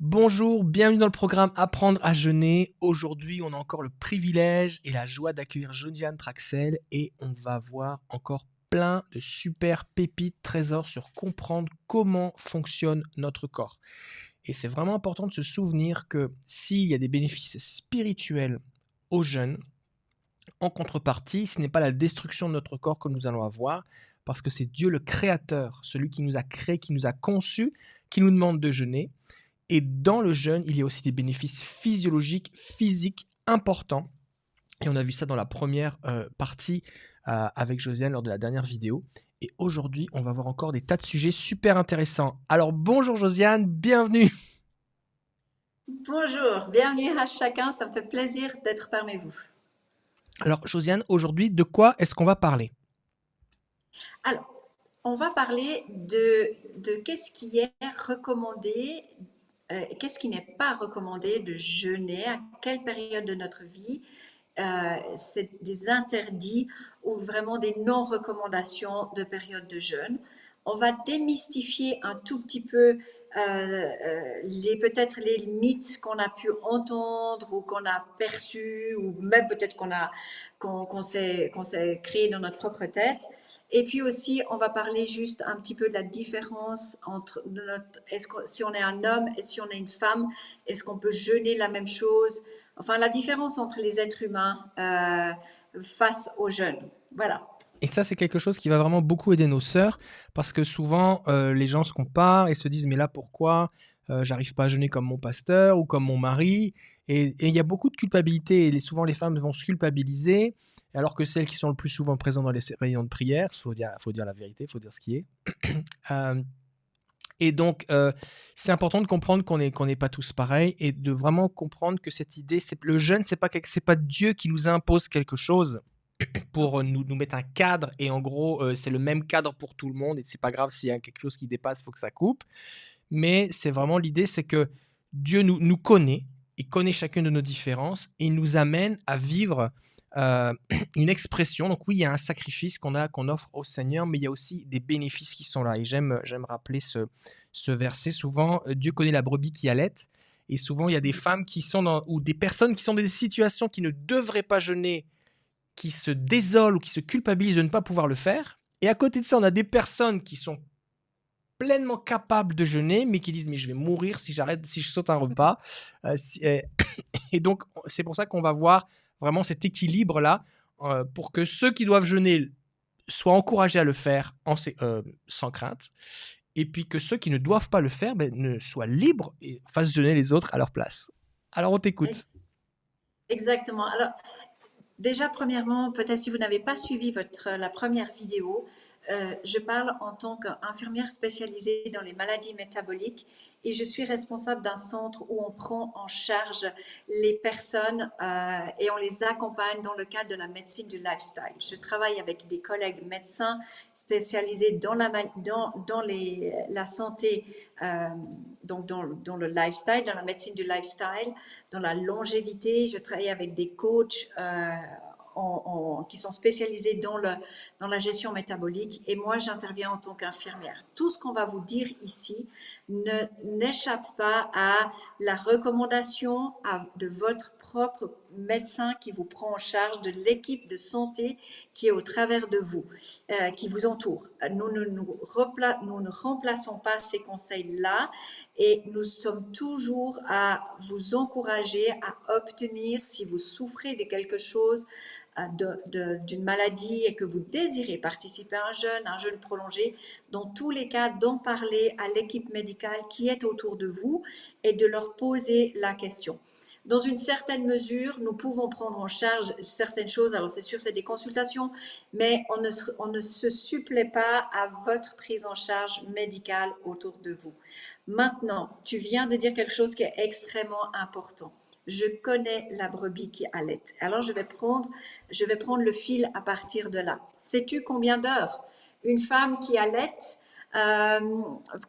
Bonjour, bienvenue dans le programme Apprendre à jeûner. Aujourd'hui, on a encore le privilège et la joie d'accueillir Josiane Traxel et on va voir encore plein de super pépites, trésors sur comprendre comment fonctionne notre corps. Et c'est vraiment important de se souvenir que s'il y a des bénéfices spirituels au jeûne, en contrepartie, ce n'est pas la destruction de notre corps que nous allons avoir, parce que c'est Dieu le Créateur, celui qui nous a créés, qui nous a conçus, qui nous demande de jeûner. Et dans le jeûne, il y a aussi des bénéfices physiologiques, physiques importants. Et on a vu ça dans la première partie avec Josiane lors de la dernière vidéo. Et aujourd'hui, on va voir encore des tas de sujets super intéressants. Alors bonjour Josiane, bienvenue. Bonjour, bienvenue à chacun, ça me fait plaisir d'être parmi vous. Alors Josiane, aujourd'hui, de quoi est-ce qu'on va parler? Alors, on va parler de qu'est-ce qui est recommandé, qu'est-ce qui n'est pas recommandé de jeûner, à quelle période de notre vie. C'est des interdits ou vraiment des non-recommandations de période de jeûne. On va démystifier un tout petit peu peut-être les mythes qu'on a pu entendre ou qu'on a perçus ou même peut-être qu'on s'est créé dans notre propre tête. Et puis aussi, on va parler juste un petit peu de la différence entre si on est un homme et si on est une femme, est-ce qu'on peut jeûner la même chose? Enfin, la différence entre les êtres humains face aux jeûne. Voilà. Et ça, c'est quelque chose qui va vraiment beaucoup aider nos sœurs, parce que souvent, les gens se comparent et se disent, mais là, pourquoi j'arrive pas à jeûner comme mon pasteur ou comme mon mari? Et il y a beaucoup de culpabilité, et souvent les femmes vont se culpabiliser, alors que celles qui sont le plus souvent présentes dans les réunions de prière, faut dire la vérité, il faut dire ce qui est. Euh, et donc, c'est important de comprendre qu'on n'est pas tous pareils et de vraiment comprendre que cette idée, le jeûne, c'est pas Dieu qui nous impose quelque chose pour nous mettre un cadre et en gros, c'est le même cadre pour tout le monde et c'est pas grave s'il y a quelque chose qui dépasse, il faut que ça coupe. Mais c'est vraiment l'idée, c'est que Dieu nous connaît, il connaît chacune de nos différences et il nous amène à vivre euh, une expression. Donc oui, il y a un sacrifice qu'on offre au Seigneur, mais il y a aussi des bénéfices qui sont là. Et j'aime rappeler ce verset. Souvent, Dieu connaît la brebis qui allait. Et souvent, il y a des femmes qui sont ou des personnes qui sont dans des situations qui ne devraient pas jeûner, qui se désolent ou qui se culpabilisent de ne pas pouvoir le faire. Et à côté de ça, on a des personnes qui sont pleinement capables de jeûner, mais qui disent mais je vais mourir si j'arrête, si je saute un repas. Et donc c'est pour ça qu'on va voir vraiment cet équilibre là pour que ceux qui doivent jeûner soient encouragés à le faire sans crainte, et puis que ceux qui ne doivent pas le faire ne soient libres et fassent jeûner les autres à leur place. Alors on t'écoute. Exactement. Alors, déjà, premièrement, peut-être si vous n'avez pas suivi la première vidéo, je parle en tant qu'infirmière spécialisée dans les maladies métaboliques et je suis responsable d'un centre où on prend en charge les personnes et on les accompagne dans le cadre de la médecine du lifestyle. Je travaille avec des collègues médecins spécialisés la santé, donc dans le lifestyle, dans la médecine du lifestyle, dans la longévité. Je travaille avec des coachs qui sont spécialisés dans la gestion métabolique et moi j'interviens en tant qu'infirmière. Tout ce qu'on va vous dire ici n'échappe pas à la recommandation de votre propre médecin qui vous prend en charge, de l'équipe de santé qui est au travers de vous, qui vous entoure. Nous ne remplaçons pas ces conseils-là et nous sommes toujours à vous encourager à obtenir, si vous souffrez de quelque chose, d'une maladie et que vous désirez participer à un jeûne prolongé, dans tous les cas, d'en parler à l'équipe médicale qui est autour de vous et de leur poser la question. Dans une certaine mesure, nous pouvons prendre en charge certaines choses. Alors, c'est sûr, c'est des consultations, mais on ne se supplée pas à votre prise en charge médicale autour de vous. Maintenant, tu viens de dire quelque chose qui est extrêmement important. Je connais la brebis qui allait. Alors, je vais prendre le fil à partir de là. Sais-tu combien d'heures une femme qui allait euh,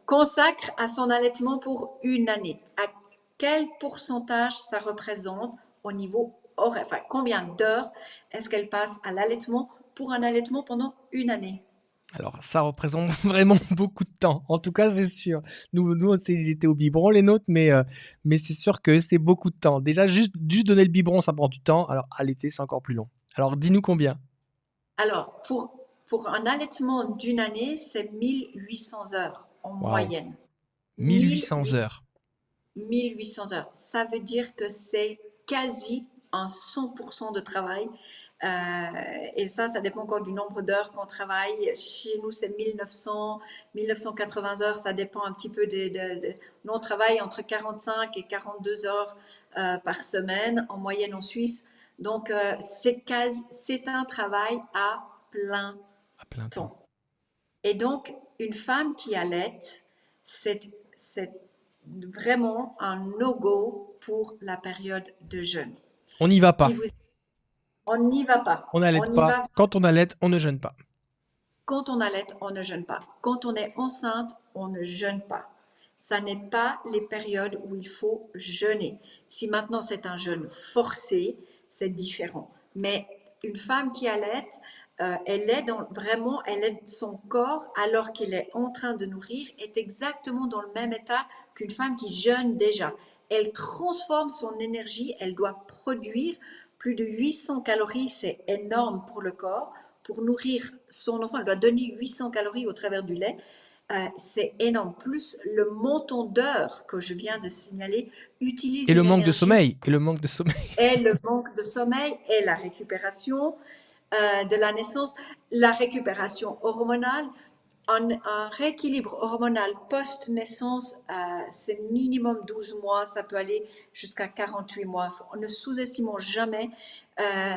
consacre à son allaitement pour une année? À quel pourcentage ça représente au niveau horaire? Enfin, combien d'heures est-ce qu'elle passe à l'allaitement pour un allaitement pendant une année? Alors ça représente vraiment beaucoup de temps. En tout cas, c'est sûr. Nous, ils étaient au biberon les nôtres, mais c'est sûr que c'est beaucoup de temps. Déjà, juste donner le biberon, ça prend du temps. Alors allaiter, c'est encore plus long. Alors dis-nous combien? Alors, pour un allaitement d'une année, c'est 1800 heures en Waouh, moyenne. 1800 1800 heures. 1800 heures. Ça veut dire que c'est quasi un 100% de travail. Et ça dépend encore du nombre d'heures qu'on travaille. Chez nous, c'est 1900, 1980 heures. Ça dépend un petit peu Nous, on travaille entre 45 et 42 heures par semaine, en moyenne en Suisse. Donc, c'est un travail à plein À plein temps. temps. Et donc, une femme qui allaite, c'est vraiment un no-go pour la période de jeûne. On n'y va Si pas. vous, on n'y va On pas. n'allaite On y pas. va Quand on allaite, on ne jeûne pas. quand on allaite, on ne jeûne pas. Quand on est enceinte, on ne jeûne pas. Ça n'est pas les périodes où il faut jeûner. Si maintenant c'est un jeûne forcé, c'est différent. Mais une femme qui allaite, elle aide son corps alors qu'elle est en train de nourrir, est exactement dans le même état qu'une femme qui jeûne déjà. Elle transforme son énergie, elle doit produire plus de 800 calories, c'est énorme pour le corps. Pour nourrir son enfant, elle doit donner 800 calories au travers du lait. C'est énorme. Plus le montant d'heures que je viens de signaler utilise Et le une manque de énergie sommeil. Et le manque de sommeil. et le manque de sommeil et la récupération de la naissance, la récupération hormonale. Un rééquilibre hormonal post-naissance, c'est minimum 12 mois, ça peut aller jusqu'à 48 mois. Ne sous-estimons jamais euh,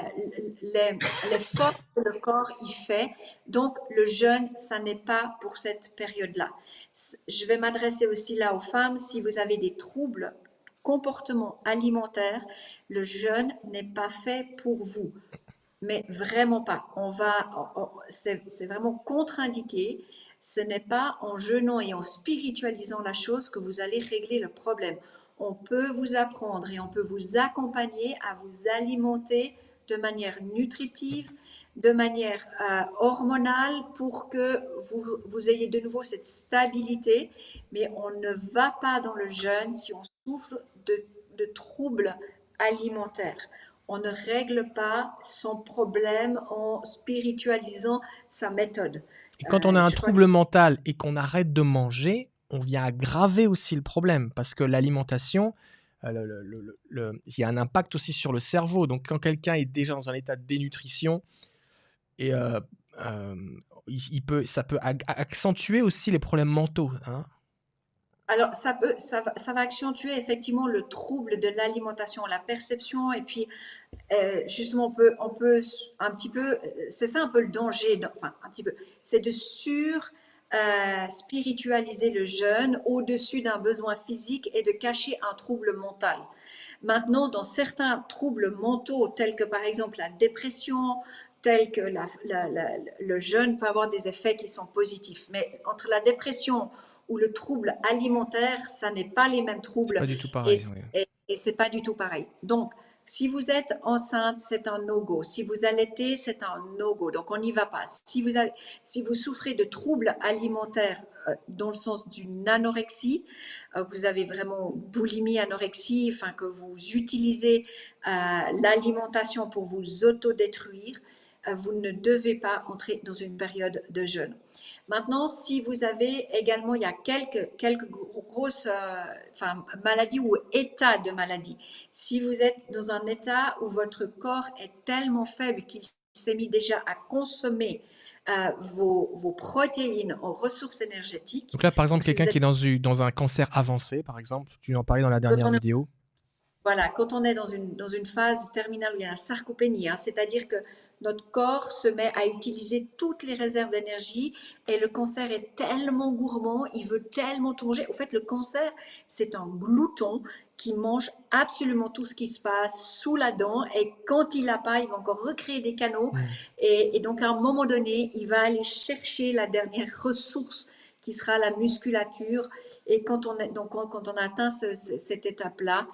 l'effort que le corps y fait. Donc, le jeûne, ça n'est pas pour cette période-là. Je vais m'adresser aussi là aux femmes. Si vous avez des troubles comportement alimentaire, le jeûne n'est pas fait pour vous. Mais vraiment pas. C'est vraiment contre-indiqué. Ce n'est pas en jeûnant et en spiritualisant la chose que vous allez régler le problème. On peut vous apprendre et on peut vous accompagner à vous alimenter de manière nutritive, de manière hormonale pour que vous ayez de nouveau cette stabilité. Mais on ne va pas dans le jeûne si on souffre de troubles alimentaires. On ne règle pas son problème en spiritualisant sa méthode. Et quand on a un Je crois que trouble mental et qu'on arrête de manger, on vient aggraver aussi le problème parce que l'alimentation, il y a un impact aussi sur le cerveau. Donc, quand quelqu'un est déjà dans un état de dénutrition, et ça peut accentuer aussi les problèmes mentaux, hein. alors, ça va accentuer effectivement le trouble de l'alimentation, la perception, et puis justement, on peut un petit peu, c'est ça un peu le danger, enfin un petit peu, c'est de spiritualiser le jeûne au-dessus d'un besoin physique et de cacher un trouble mental. Maintenant, dans certains troubles mentaux, tels que par exemple la dépression, tels que le jeûne peut avoir des effets qui sont positifs. Mais entre la dépression ou le trouble alimentaire, ça n'est pas les mêmes C'est pas troubles du tout et, pareil, oui. et c'est pas du tout pareil. Donc, si vous êtes enceinte, c'est un no-go. Si vous allaitez, c'est un no-go. Donc, on n'y va pas. Si vous souffrez de troubles alimentaires dans le sens d'une anorexie, que vous avez vraiment boulimie, anorexie, enfin que vous utilisez l'alimentation pour vous autodétruire, vous ne devez pas entrer dans une période de jeûne. Maintenant, si vous avez également, il y a quelques grosses maladies ou états de maladie. Si vous êtes dans un état où votre corps est tellement faible qu'il s'est mis déjà à consommer vos protéines en ressources énergétiques, Donc là, par exemple, donc si quelqu'un vous qui êtes, est dans un cancer avancé, par exemple, tu en parlais dans la quand dernière on vidéo. Voilà, quand on est dans une phase terminale où il y a la sarcopénie, hein, c'est-à-dire que notre corps se met à utiliser toutes les réserves d'énergie et le cancer est tellement gourmand, il veut tellement tout manger. Au fait, le cancer, c'est un glouton qui mange absolument tout ce qui se passe sous la dent et quand il n'a pas, il va encore recréer des canaux Mm. et donc à un moment donné, il va aller chercher la dernière ressource qui sera la musculature et quand on atteint cette étape-là,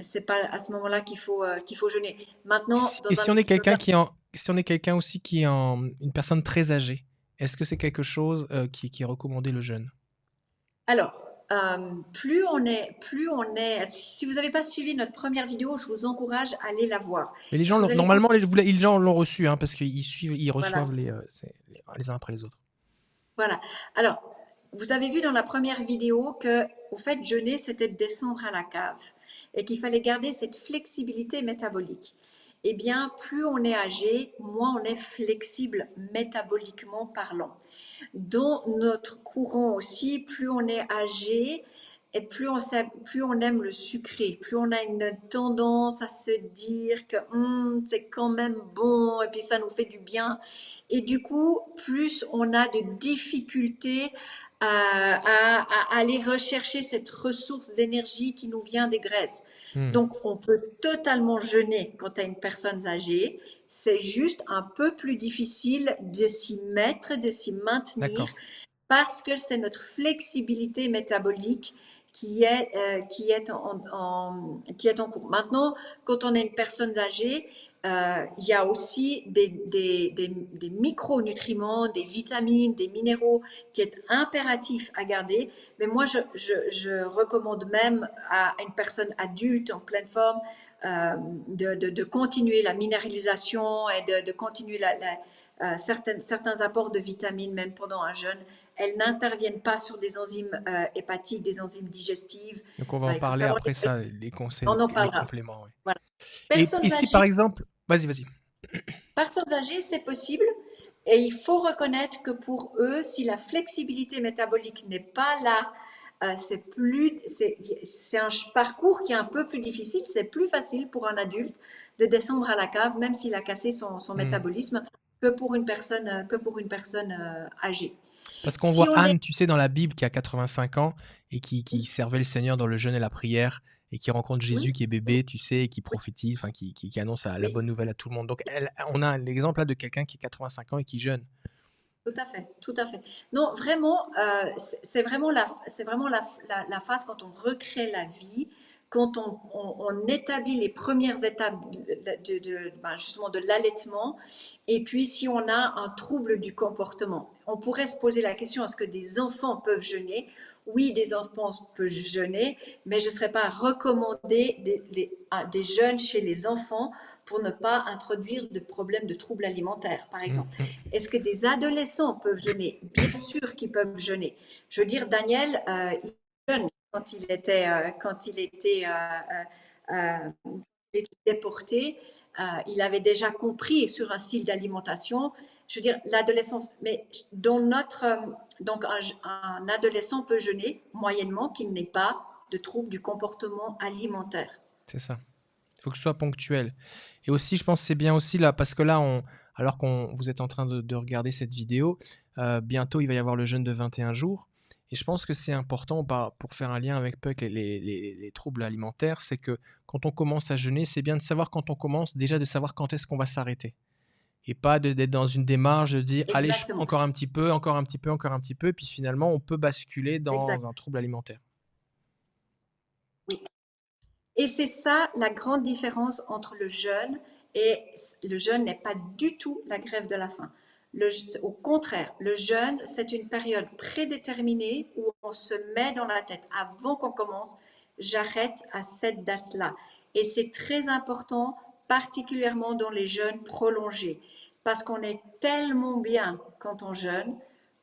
c'est pas à ce moment-là qu'il faut jeûner. Et Maintenant, si, et si on est dans quelqu'un un- qui est si on est quelqu'un aussi qui est une personne très âgée, Est-ce que c'est quelque chose qui est recommandé le jeûne? Alors, si vous n'avez pas suivi notre première vidéo, je vous encourage à aller la voir. Mais les gens, Parce que vous allez normalement, comprendre, les gens l'ont reçu, hein, parce qu'ils suivent, ils voilà, reçoivent les uns après les autres. voilà. Alors, vous avez vu dans la première vidéo que, au fait, jeûner, c'était de descendre à la cave et qu'il fallait garder cette flexibilité métabolique. Eh bien, plus on est âgé, moins on est flexible métaboliquement parlant. Dans notre courant aussi, plus on est âgé et plus on aime le sucré, plus on a une tendance à se dire que c'est quand même bon et puis ça nous fait du bien. Et du coup, plus on a de difficultés à aller rechercher cette ressource d'énergie qui nous vient des graisses. Hmm. Donc, on peut totalement jeûner quand tu as une personne âgée. C'est juste un peu plus difficile de s'y mettre, de s'y maintenir, D'accord. parce que c'est notre flexibilité métabolique qui est en cours. Maintenant, quand on est une personne âgée, il y a aussi des micronutriments, des vitamines, des minéraux qui est impératif à garder. Mais moi, je recommande même à une personne adulte en pleine forme de continuer la minéralisation et de continuer certains apports de vitamines même pendant un jeûne. Elles n'interviennent pas sur des enzymes hépatiques, des enzymes digestives. Donc on va en Il faut parler savoir, après ça, les on conseils, en les parlera. compléments. Ouais. Voilà. Et Personnes si par âgées, exemple, vas-y. personnes âgées, c'est possible. Et il faut reconnaître que pour eux, si la flexibilité métabolique n'est pas là, c'est un parcours qui est un peu plus difficile. C'est plus facile pour un adulte de descendre à la cave, même s'il a cassé son Hmm. métabolisme, que pour une personne âgée. Parce qu'on Si voit on est Anne, tu sais, dans la Bible, qui a 85 ans et qui servait le Seigneur dans le jeûne et la prière et qui rencontre oui, Jésus qui est oui, bébé, tu sais, et qui prophétise, enfin qui annonce la oui, bonne nouvelle à tout le monde. Donc on a l'exemple là de quelqu'un qui a 85 ans et qui jeûne. tout à fait, tout à fait. Non, vraiment, c'est vraiment la phase quand on recrée la vie, quand on établit les premières étapes justement de l'allaitement, et puis si on a un trouble du comportement. On pourrait se poser la question, est-ce que des enfants peuvent jeûner? Oui, des enfants peuvent jeûner, mais je ne serais pas recommandé des jeûnes chez les enfants pour ne pas introduire de problèmes de troubles alimentaires, par Hmm, exemple. hmm. Est-ce que des adolescents peuvent jeûner? Bien sûr qu'ils peuvent jeûner. Je veux dire, Daniel, il jeûne quand il était déporté. Il avait déjà compris sur un style d'alimentation. Je veux dire, l'adolescence, mais dans donc un adolescent peut jeûner moyennement qu'il n'ait pas de troubles du comportement alimentaire. C'est ça. Il faut que ce soit ponctuel. Et aussi, je pense que c'est bien aussi là, parce que là, alors qu'on vous êtes en train de regarder cette vidéo, bientôt il va y avoir le jeûne de 21 jours. Et je pense que c'est important pour faire un lien avec peut-être les troubles alimentaires, c'est que quand on commence à jeûner, c'est bien de savoir quand on commence, déjà de savoir quand est-ce qu'on va s'arrêter. Et pas d'être dans une démarche de dire, allez, Exactement. encore un petit peu, encore un petit peu, encore un petit peu, et puis finalement, on peut basculer dans Exact. un trouble alimentaire. Oui. Et c'est ça la grande différence entre le jeûne et le jeûne n'est pas du tout la grève de la faim. Au contraire, le jeûne, c'est une période prédéterminée où on se met dans la tête avant qu'on commence, j'arrête à cette date-là. Et c'est très important, particulièrement dans les jeûnes prolongés, parce qu'on est tellement bien quand on jeûne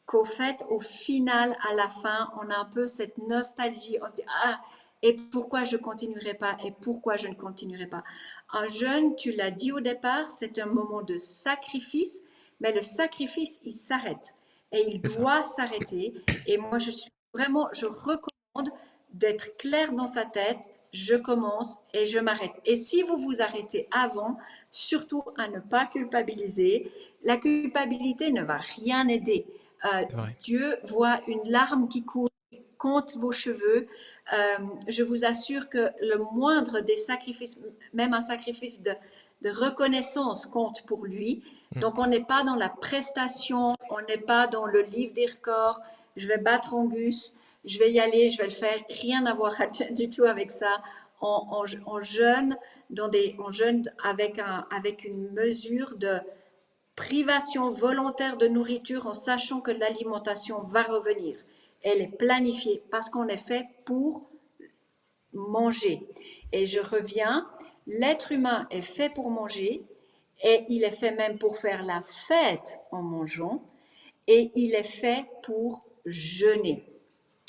qu'au fait, au final, à la fin, on a un peu cette nostalgie. On se dit, ah, et pourquoi je continuerai pas et pourquoi je ne continuerai pas. Un jeûne, tu l'as dit au départ, c'est un moment de sacrifice, mais le sacrifice, il s'arrête et il C'est ça. doit s'arrêter. Et moi, je recommande d'être clair dans sa tête. Je commence et je m'arrête. Et si vous vous arrêtez avant, surtout à ne pas culpabiliser. La culpabilité ne va rien aider. Euh, C'est vrai. Dieu voit une larme qui coule, compte vos cheveux. Je vous assure que le moindre des sacrifices, même un sacrifice de reconnaissance compte pour lui. Mm. Donc on n'est pas dans la prestation, on n'est pas dans le livre des records, je vais battre Angus, je vais y aller, je vais le faire, rien à voir du tout avec ça. On jeûne, on jeûne avec une mesure Privation volontaire de nourriture en sachant que l'alimentation va revenir. Elle est planifiée parce qu'on est fait pour manger. Et je reviens, l'être humain est fait pour manger et il est fait même pour faire la fête en mangeant et il est fait pour jeûner.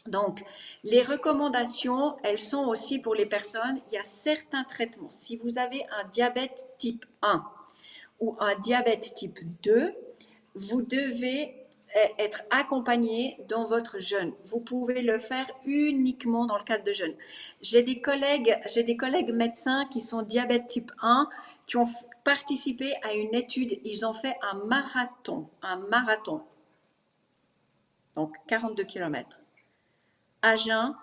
Donc, les recommandations, elles sont aussi pour les personnes, il y a certains traitements. Si vous avez un diabète type 1 ou un diabète type 2, vous devez être accompagné dans votre jeûne. Vous pouvez le faire uniquement dans le cadre de jeûne. J'ai des collègues médecins qui sont diabète type 1, qui ont participé à une étude, ils ont fait un marathon, donc 42 km, à jeun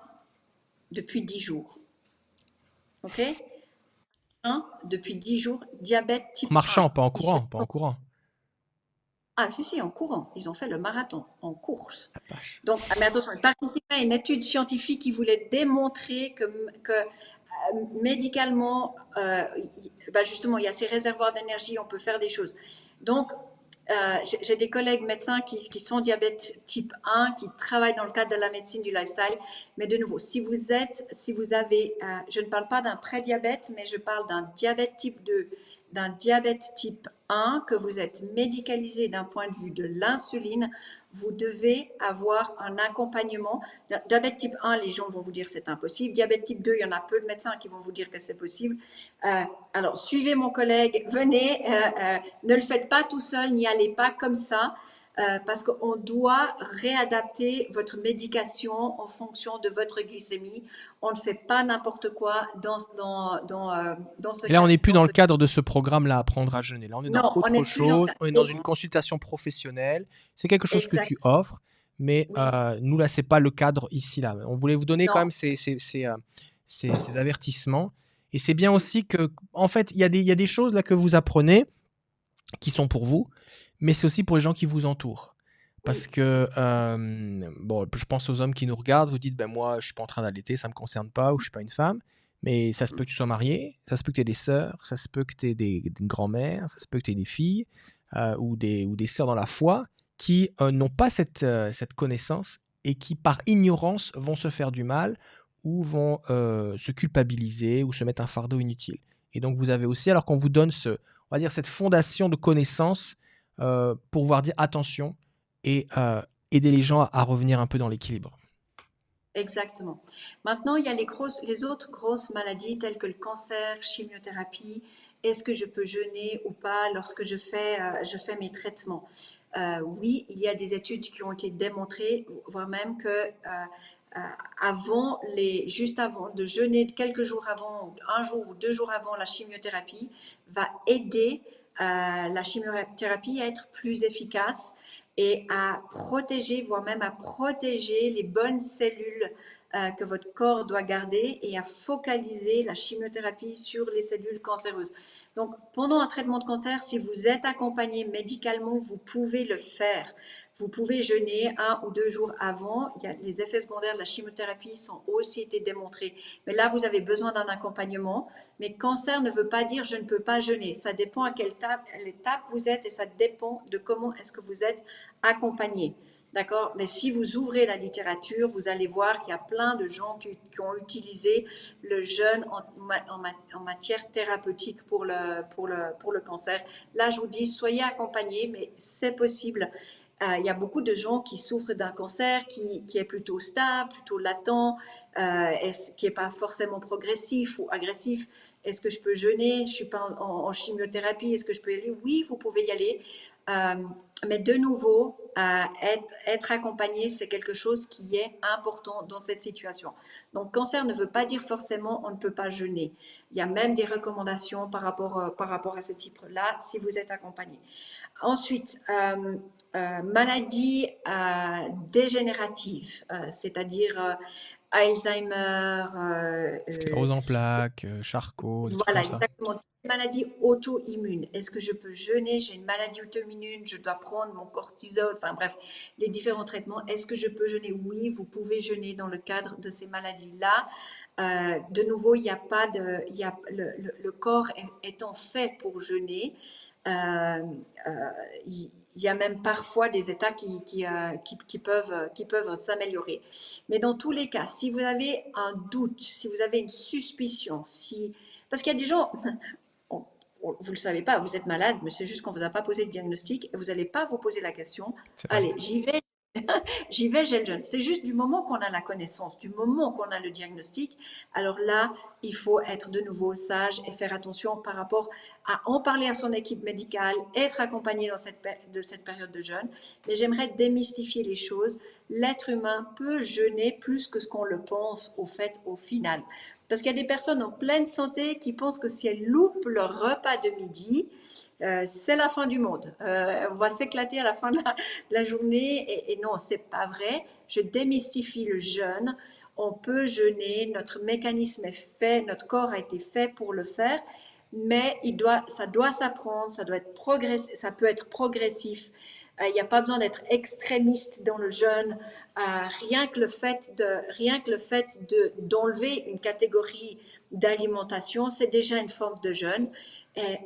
depuis 10 jours. OK? Depuis 10 jours, diabète En type 1. marchant, pas en Ils se courant, pas en courant. Ah, si, si, en courant. Ils ont fait le marathon en course. La vache. Donc, mais attention, ils participaient à une étude scientifique qui voulait démontrer que médicalement, justement, il y a ces réservoirs d'énergie, on peut faire des choses. Donc, j'ai des collègues médecins qui sont diabète type 1, qui travaillent dans le cadre de la médecine du lifestyle. Mais de nouveau, si vous avez, je ne parle pas d'un prédiabète, mais je parle d'un diabète type 2, d'un diabète type 1, que vous êtes médicalisé d'un point de vue de l'insuline, vous devez avoir un accompagnement. Diabète type 1, les gens vont vous dire c'est impossible. Diabète type 2, il y en a peu de médecins qui vont vous dire que c'est possible. Alors, suivez mon collègue, venez, ne le faites pas tout seul, n'y allez pas comme ça. Parce qu'on doit réadapter votre médication en fonction de votre glycémie. On ne fait pas n'importe quoi dans ce Et là, on cas. n'est plus dans le cadre de ce programme-là, Apprendre à jeûner. Là, on est dans Non, on autre n'est plus dans chose. ça. On est dans une consultation professionnelle. C'est quelque chose que Exact. tu offres, mais Oui. nous, là, c'est pas le cadre ici, là. On voulait vous donner quand Non. même ces avertissements. Et c'est bien aussi que, en fait, il y a des choses là que vous apprenez qui sont pour vous, mais c'est aussi pour les gens qui vous entourent. Parce Oui. que, bon, je pense aux hommes qui nous regardent, vous dites, ben moi, je suis pas en train d'allaiter, ça me concerne pas, ou je suis pas une femme. Mais ça se peut que tu sois marié, ça se peut que tu aies des sœurs, ça se peut que tu aies des grand-mères, ça se peut que tu aies des filles ou des sœurs dans la foi qui n'ont pas cette connaissance et qui, par ignorance, vont se faire du mal ou vont se culpabiliser ou se mettre un fardeau inutile. Et donc, vous avez aussi, alors qu'on vous donne on va dire, cette fondation de connaissances pour pouvoir dire attention et aider les gens à revenir un peu dans l'équilibre. Exactement. Maintenant, il y a les autres grosses maladies telles que le cancer, chimiothérapie. Est-ce que je peux jeûner ou pas lorsque je fais mes traitements? Oui, il y a des études qui ont été démontrées, voire même que juste avant de jeûner, quelques jours avant, un jour ou 2 jours avant la chimiothérapie, va aider la chimiothérapie à être plus efficace et à protéger, voire même à protéger les bonnes cellules que votre corps doit garder et à focaliser la chimiothérapie sur les cellules cancéreuses. Donc, pendant un traitement de cancer, si vous êtes accompagné médicalement, vous pouvez le faire. Vous pouvez jeûner 1 ou 2 jours avant. Les effets secondaires de la chimiothérapie sont aussi été démontrés. Mais là, vous avez besoin d'un accompagnement. Mais cancer ne veut pas dire je ne peux pas jeûner. Ça dépend à quelle étape vous êtes et ça dépend de comment est-ce que vous êtes accompagné. D'accord? Mais si vous ouvrez la littérature, vous allez voir qu'il y a plein de gens qui ont utilisé le jeûne en matière thérapeutique pour le cancer. Là, je vous dis, soyez accompagnés, mais c'est possible. Il y a beaucoup de gens qui souffrent d'un cancer qui est plutôt stable, plutôt latent, qui n'est pas forcément progressif ou agressif. Est-ce que je peux jeûner? Je ne suis pas en chimiothérapie. Est-ce que je peux y aller? Oui, vous pouvez y aller. Mais de nouveau, être accompagné, c'est quelque chose qui est important dans cette situation. Donc, cancer ne veut pas dire forcément on ne peut pas jeûner. Il y a même des recommandations par rapport à ce type-là si vous êtes accompagné. Ensuite, maladies dégénératives, c'est-à-dire Alzheimer, Sclérose en plaques, Charcot, des trucs voilà, comme ça. exactement. Toutes les maladies auto-immunes. Est-ce que je peux jeûner? J'ai une maladie auto-immune, je dois prendre mon cortisol, enfin bref, les différents traitements. Est-ce que je peux jeûner? Oui, vous pouvez jeûner dans le cadre de ces maladies-là. De nouveau, il n'y a pas de, il y a, le corps étant fait pour jeûner, euh, euh, il y a même parfois des états qui peuvent s'améliorer. Mais dans tous les cas, si vous avez un doute, si vous avez une suspicion, si... parce qu'il y a des gens, vous ne le savez pas, vous êtes malade, mais c'est juste qu'on ne vous a pas posé le diagnostic et vous n'allez pas vous poser la question, C'est vrai. allez, j'y vais, j'y vais, j'ai le jeûne. C'est juste du moment qu'on a la connaissance, du moment qu'on a le diagnostic, alors là, il faut être de nouveau sage et faire attention par rapport à en parler à son équipe médicale, être accompagné dans cette période de jeûne. Mais j'aimerais démystifier les choses. L'être humain peut jeûner plus que ce qu'on le pense au fait au final. Parce qu'il y a des personnes en pleine santé qui pensent que si elles loupent leur repas de midi, c'est la fin du monde. On va s'éclater à la fin de la journée. Et non, c'est pas vrai. Je démystifie le jeûne. On peut jeûner. Notre mécanisme est fait. Notre corps a été fait pour le faire. Mais ça doit s'apprendre. Ça peut être progressif. Il n'y a pas besoin d'être extrémiste dans le jeûne. Rien que le fait d'enlever une catégorie d'alimentation, c'est déjà une forme de jeûne.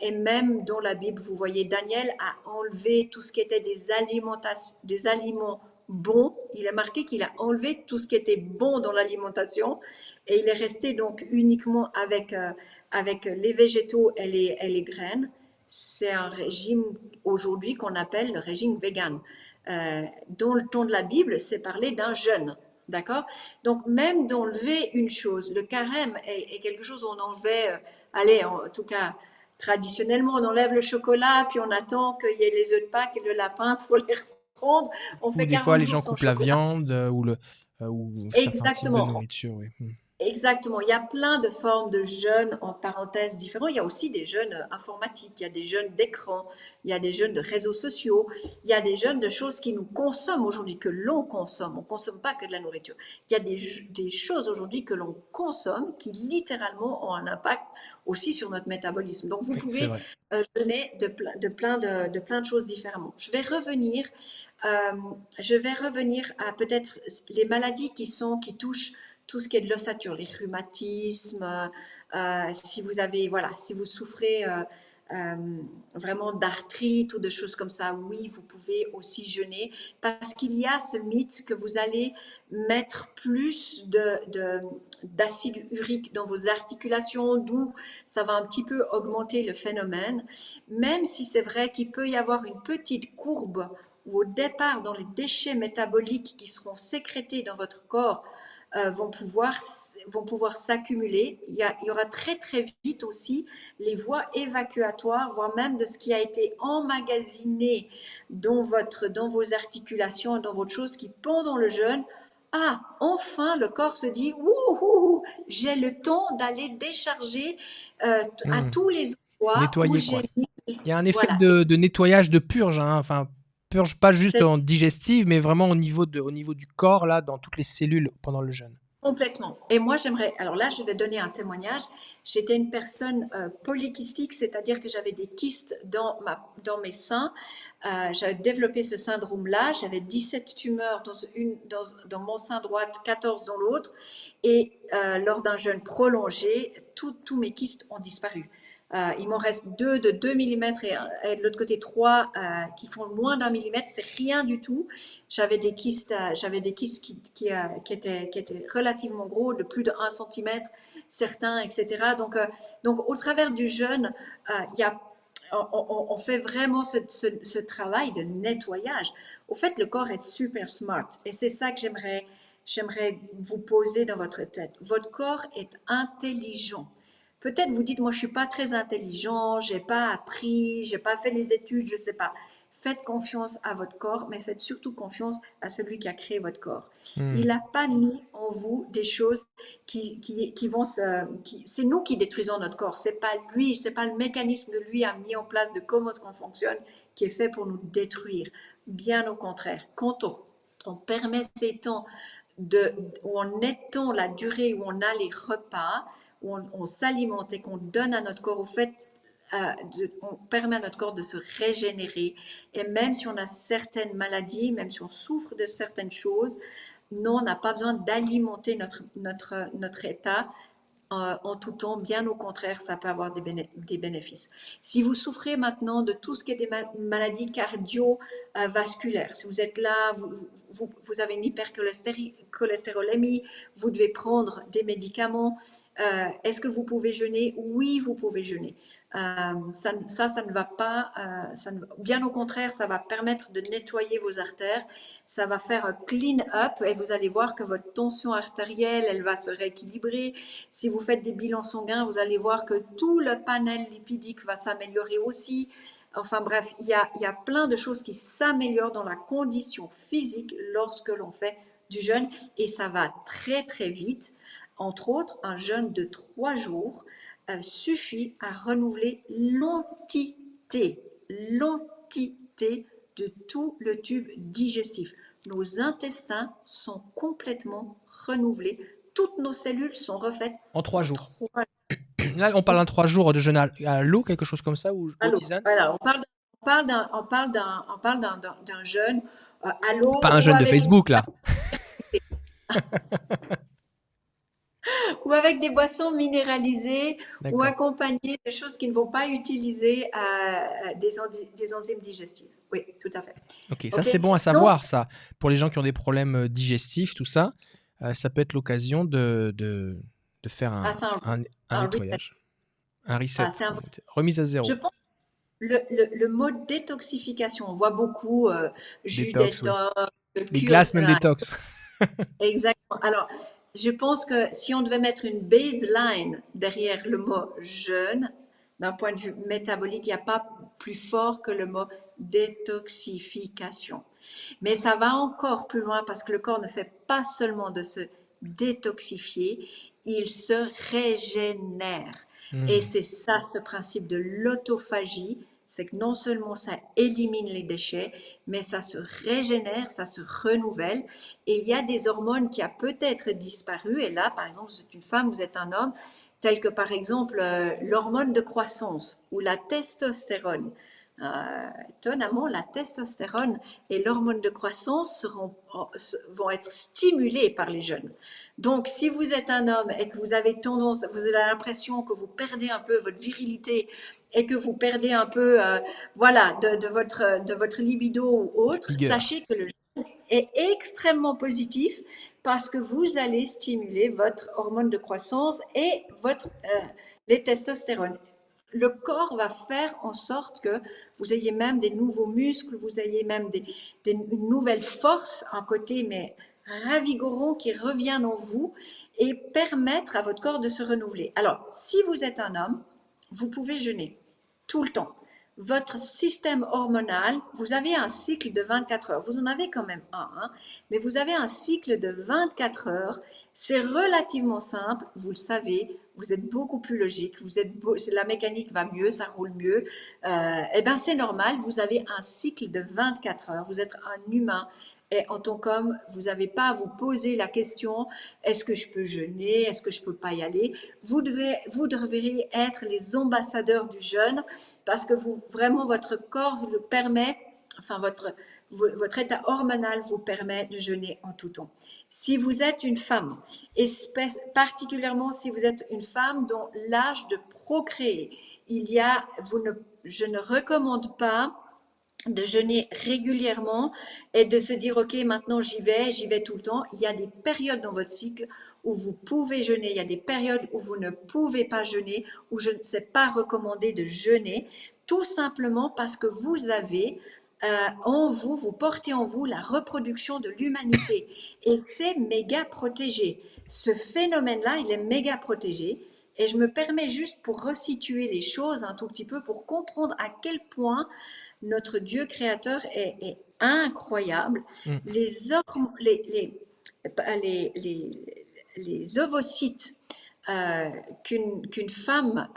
Et même dans la Bible, vous voyez, Daniel a enlevé tout ce qui était des aliments bons. Il a marqué qu'il a enlevé tout ce qui était bon dans l'alimentation et il est resté donc uniquement avec les végétaux et les graines. C'est un régime aujourd'hui qu'on appelle le régime vegan. Dans le ton de la Bible, c'est parler d'un jeûne. D'accord. Donc, même d'enlever une chose, le carême est quelque chose où on enlevait, allez, en tout cas, traditionnellement, on enlève le chocolat, puis on attend qu'il y ait les œufs de Pâques et le lapin pour les reprendre. On Ou fait des fois, 40 les jours gens sans coupent la chocolat. viande ou certains types de Exactement. nourriture, oui. Exactement. Il y a plein de formes de jeûnes, en parenthèse, différents. Il y a aussi des jeûnes informatiques, il y a des jeûnes d'écran, il y a des jeûnes de réseaux sociaux, il y a des jeûnes de choses qui nous consomment aujourd'hui, que l'on consomme. On ne consomme pas que de la nourriture. Il y a des choses aujourd'hui que l'on consomme qui littéralement ont un impact aussi sur notre métabolisme. Donc vous Oui, c'est pouvez vrai. jeûner de plein de choses différemment. Euh, je vais revenir à peut-être les maladies qui touchent tout ce qui est de l'ossature, les rhumatismes, si vous avez, voilà, si vous souffrez euh, vraiment d'arthrite ou de choses comme ça, oui, vous pouvez aussi jeûner parce qu'il y a ce mythe que vous allez mettre plus d'acide urique dans vos articulations, d'où ça va un petit peu augmenter le phénomène, même si c'est vrai qu'il peut y avoir une petite courbe où au départ, dans les déchets métaboliques qui seront sécrétés dans votre corps, vont pouvoir s'accumuler. Il y aura très très vite aussi les voies évacuatoires, voire même de ce qui a été emmagasiné dans vos articulations, dans votre chose qui pendant le jeûne, ah, enfin le corps se dit, ouh, j'ai le temps d'aller décharger à Hmm. tous les endroits où Nettoyer, quoi. j'ai mis. Il y a un effet Voilà, de nettoyage, de purge, hein. Enfin, purge pas juste c'est en digestive, mais vraiment au niveau du corps, là, dans toutes les cellules pendant le jeûne. complètement. Et moi, j'aimerais, alors là, je vais donner un témoignage. J'étais une personne polykystique, c'est-à-dire que j'avais des kystes dans mes seins. J'avais développé ce syndrome-là. J'avais 17 tumeurs dans mon sein droit, 14 dans l'autre. Et lors d'un jeûne prolongé, tous mes kystes ont disparu. Il m'en reste deux de 2 millimètres et de l'autre côté 3 qui font moins d'un millimètre. C'est rien du tout. J'avais des kystes qui étaient relativement gros, de plus de 1 cm, certains, etc. Donc au travers du jeûne, il y a, on fait vraiment ce travail de nettoyage. Au fait, le corps est super smart et c'est ça que j'aimerais vous poser dans votre tête. Votre corps est intelligent. Peut-être vous dites, moi je suis pas très intelligent, j'ai pas appris, j'ai pas fait les études, je sais pas. Faites confiance à votre corps, mais faites surtout confiance à celui qui a créé votre corps. Hmm. Il n'a pas mis en vous des choses qui vont c'est nous qui détruisons notre corps. C'est pas lui, c'est pas le mécanisme de lui a mis en place de comment est-ce qu'on fonctionne qui est fait pour nous détruire. Bien au contraire, quand on permet ces temps où on étend la durée où on a les repas, où on s'alimente et qu'on donne à notre corps, au fait, on permet à notre corps de se régénérer. Et même si on a certaines maladies, même si on souffre de certaines choses, non, on n'a pas besoin d'alimenter notre état en tout temps. Bien au contraire, ça peut avoir des bénéfices. Si vous souffrez maintenant de tout ce qui est des maladies cardiovasculaires, si vous êtes là, vous avez une hypercholestérolémie, vous devez prendre des médicaments, est-ce que vous pouvez jeûner? Oui, vous pouvez jeûner. Ça ne va pas, bien au contraire, ça va permettre de nettoyer vos artères, ça va faire un clean up et vous allez voir que votre tension artérielle, elle va se rééquilibrer. Si vous faites des bilans sanguins, vous allez voir que tout le panel lipidique va s'améliorer aussi. Enfin bref, il y a plein de choses qui s'améliorent dans la condition physique lorsque l'on fait du jeûne et ça va très très vite. Entre autres, un jeûne de 3 jours suffit à renouveler l'entité de tout le tube digestif. Nos intestins sont complètement renouvelés. Toutes nos cellules sont refaites En 3 en jours. 3 Là, on parle d'un 3 jours de jeûne à l'eau, quelque chose comme ça, ou aux jours. tisanes? Voilà, on parle d'un jeûne à l'eau Pas un jeûne de Facebook, là. ou avec des boissons minéralisées ou D'accord. accompagnées de choses qui ne vont pas utiliser des enzymes digestives. Oui, tout à fait. Ok, ça OK? c'est bon à Donc, savoir, ça. Pour les gens qui ont des problèmes digestifs, tout ça, ça peut être l'occasion de faire c'est un un reset. nettoyage, un reset, C'est un remise à Je zéro. pense que le mot détoxification, on voit beaucoup jus Détox, oui. détox, Les cure. glaces, même détox. Exactement. Alors, je pense que si on devait mettre une baseline derrière le mot jeûne, d'un point de vue métabolique, il n'y a pas plus fort que le mot détoxification. Mais ça va encore plus loin parce que le corps ne fait pas seulement de se détoxifier, il se régénère. Et Hmm. c'est ça ce principe de l'autophagie, c'est que non seulement ça élimine les déchets, mais ça se régénère, ça se renouvelle. Et il y a des hormones qui a peut-être disparu. Et là, par exemple, vous êtes une femme, vous êtes un homme, tel que par exemple l'hormone de croissance ou la testostérone. Étonnamment, la testostérone et l'hormone de croissance vont être stimulés par les jeunes. Donc, si vous êtes un homme et que vous avez tendance, vous avez l'impression que vous perdez un peu votre virilité et que vous perdez un peu, voilà, de votre libido ou autre, Vigueur. sachez que le jeûne est extrêmement positif parce que vous allez stimuler votre hormone de croissance et les testostérones. Le corps va faire en sorte que vous ayez même des nouveaux muscles, vous ayez même une nouvelle force, un côté mais ravigorant qui revient en vous et permettre à votre corps de se renouveler. Alors, si vous êtes un homme, vous pouvez jeûner tout le temps. Votre système hormonal, vous avez un cycle de 24 heures. Vous en avez quand même un, hein, mais vous avez un cycle de 24 heures. C'est relativement simple, vous le savez, vous êtes beaucoup plus logique, la mécanique va mieux, ça roule mieux. Eh bien, c'est normal, vous avez un cycle de 24 heures, vous êtes un humain. Et en tant qu'homme, vous n'avez pas à vous poser la question, est-ce que je peux jeûner, est-ce que je ne peux pas y aller? Vous devriez être les ambassadeurs du jeûne parce que vraiment, votre corps le permet, enfin, votre état hormonal vous permet de jeûner en tout temps. Si vous êtes une femme, et particulièrement si vous êtes une femme dont l'âge de procréer, je ne recommande pas de jeûner régulièrement et de se dire ok maintenant j'y vais tout le temps. Il y a des périodes dans votre cycle où vous pouvez jeûner, il y a des périodes où vous ne pouvez pas jeûner, où je ne sais pas recommandé de jeûner, tout simplement parce que vous avez vous portez en vous la reproduction de l'humanité et c'est méga protégé. Ce phénomène-là, il est méga protégé. Et je me permets juste pour resituer les choses un tout petit peu, pour comprendre à quel point notre Dieu créateur est incroyable. Hmm. Les ovocytes qu'une femme,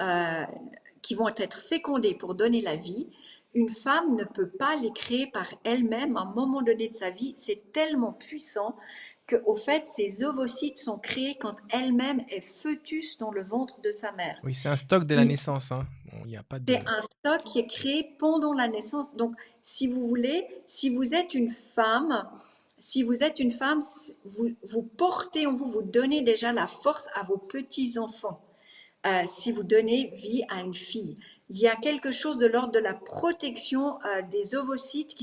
qui vont être fécondés pour donner la vie, une femme ne peut pas les créer par elle-même à un moment donné de sa vie. C'est tellement puissant qu'au fait, ces ovocytes sont créés quand elle-même est fœtus dans le ventre de sa mère. Oui, c'est un stock dès la naissance, hein. Bon, il n'y a pas de... C'est un stock qui est créé pendant la naissance. Donc, si vous voulez, si vous êtes une femme, vous portez en vous, vous donnez déjà la force à vos petits-enfants. Si vous donnez vie à une fille. Il y a quelque chose de l'ordre de la protection des ovocytes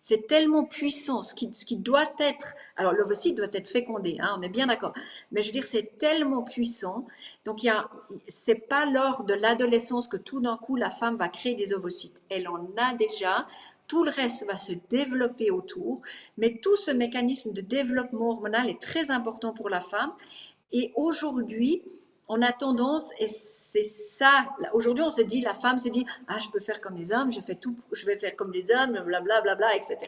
c'est tellement puissant, ce qui doit être, alors l'ovocyte doit être fécondé, hein, on est bien d'accord, mais je veux dire, c'est tellement puissant, donc c'est pas lors de l'adolescence que tout d'un coup la femme va créer des ovocytes, elle en a déjà, tout le reste va se développer autour, mais tout ce mécanisme de développement hormonal est très important pour la femme, et aujourd'hui, on a tendance, et c'est ça, aujourd'hui on se dit, la femme se dit, ah je peux faire comme les hommes, je fais tout, je vais faire comme les hommes, blablabla, bla, bla, etc.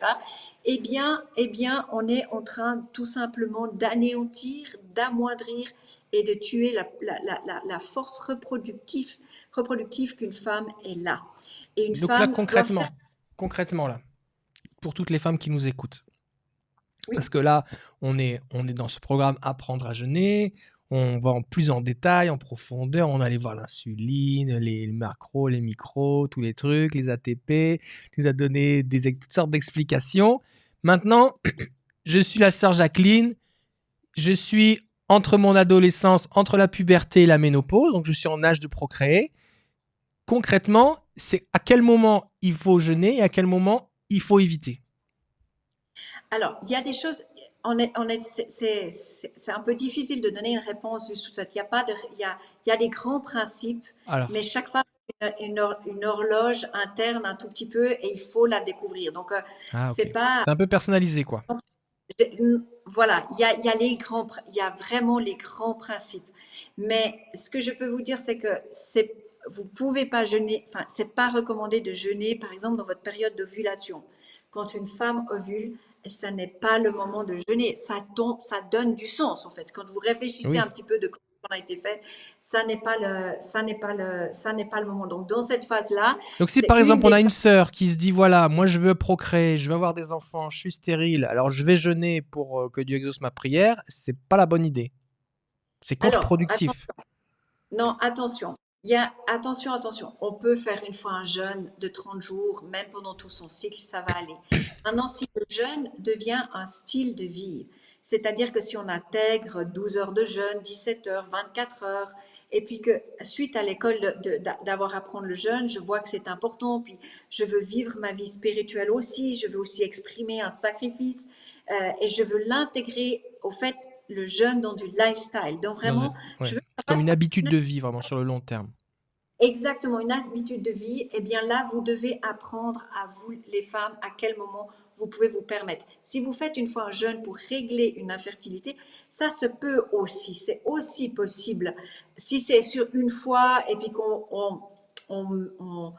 Eh bien, on est en train tout simplement d'anéantir, d'amoindrir et de tuer la force reproductive qu'une femme est là. Et une Donc là, femme doit faire... concrètement là, pour toutes les femmes qui nous écoutent, parce Oui. que là, on est dans ce programme Apprendre à jeûner, on va plus en détail, en profondeur, on allait voir l'insuline, les macros, les micros, tous les trucs, les ATP, tu nous as donné toutes sortes d'explications. Maintenant, je suis la sœur Jacqueline, je suis entre mon adolescence, entre la puberté et la ménopause, donc je suis en âge de procréer. Concrètement, c'est à quel moment il faut jeûner et à quel moment il faut éviter. Alors, il y a des choses, c'est un peu difficile de donner une réponse juste faite. Il y a pas de, il y a des grands principes, Alors, mais chaque femme a une horloge interne un tout petit peu et il faut la découvrir. Donc, ah c'est ok. pas, C'est un peu personnalisé quoi. voilà, il y a vraiment les grands principes. Mais ce que je peux vous dire, c'est que vous pouvez pas jeûner, enfin, c'est pas recommandé de jeûner, par exemple, dans votre période d'ovulation. Quand une femme ovule, ça n'est pas le moment de jeûner. Ça donne du sens, en fait. Quand vous réfléchissez un Oui. petit peu de comment ça a été fait, ça n'est pas le moment. Donc, dans cette phase-là, Donc si c'est par une exemple on des a une sœur qui se dit voilà, moi je veux procréer, je veux avoir des enfants, je suis stérile, alors je vais jeûner pour que Dieu exauce ma prière, c'est pas la bonne idée. C'est Alors, contre-productif. non, attention. Attention. On peut faire une fois un jeûne de 30 jours, même pendant tout son cycle, ça va aller. Maintenant, si le jeûne devient un style de vie, c'est-à-dire que si on intègre 12 heures de jeûne, 17 heures, 24 heures, et puis que suite à l'école d'avoir à prendre le jeûne, je vois que c'est important, puis je veux vivre ma vie spirituelle aussi, je veux aussi exprimer un sacrifice, et je veux l'intégrer au fait, le jeûne dans du lifestyle. Donc vraiment, Ouais. je veux Comme fasse une habitude partie de vie vraiment sur le long terme. exactement une habitude de vie, eh bien là, vous devez apprendre à vous, les femmes, à quel moment vous pouvez vous permettre. Si vous faites une fois un jeûne pour régler une infertilité, ça se peut aussi, c'est aussi possible. Si c'est sur une fois et puis on, on, on,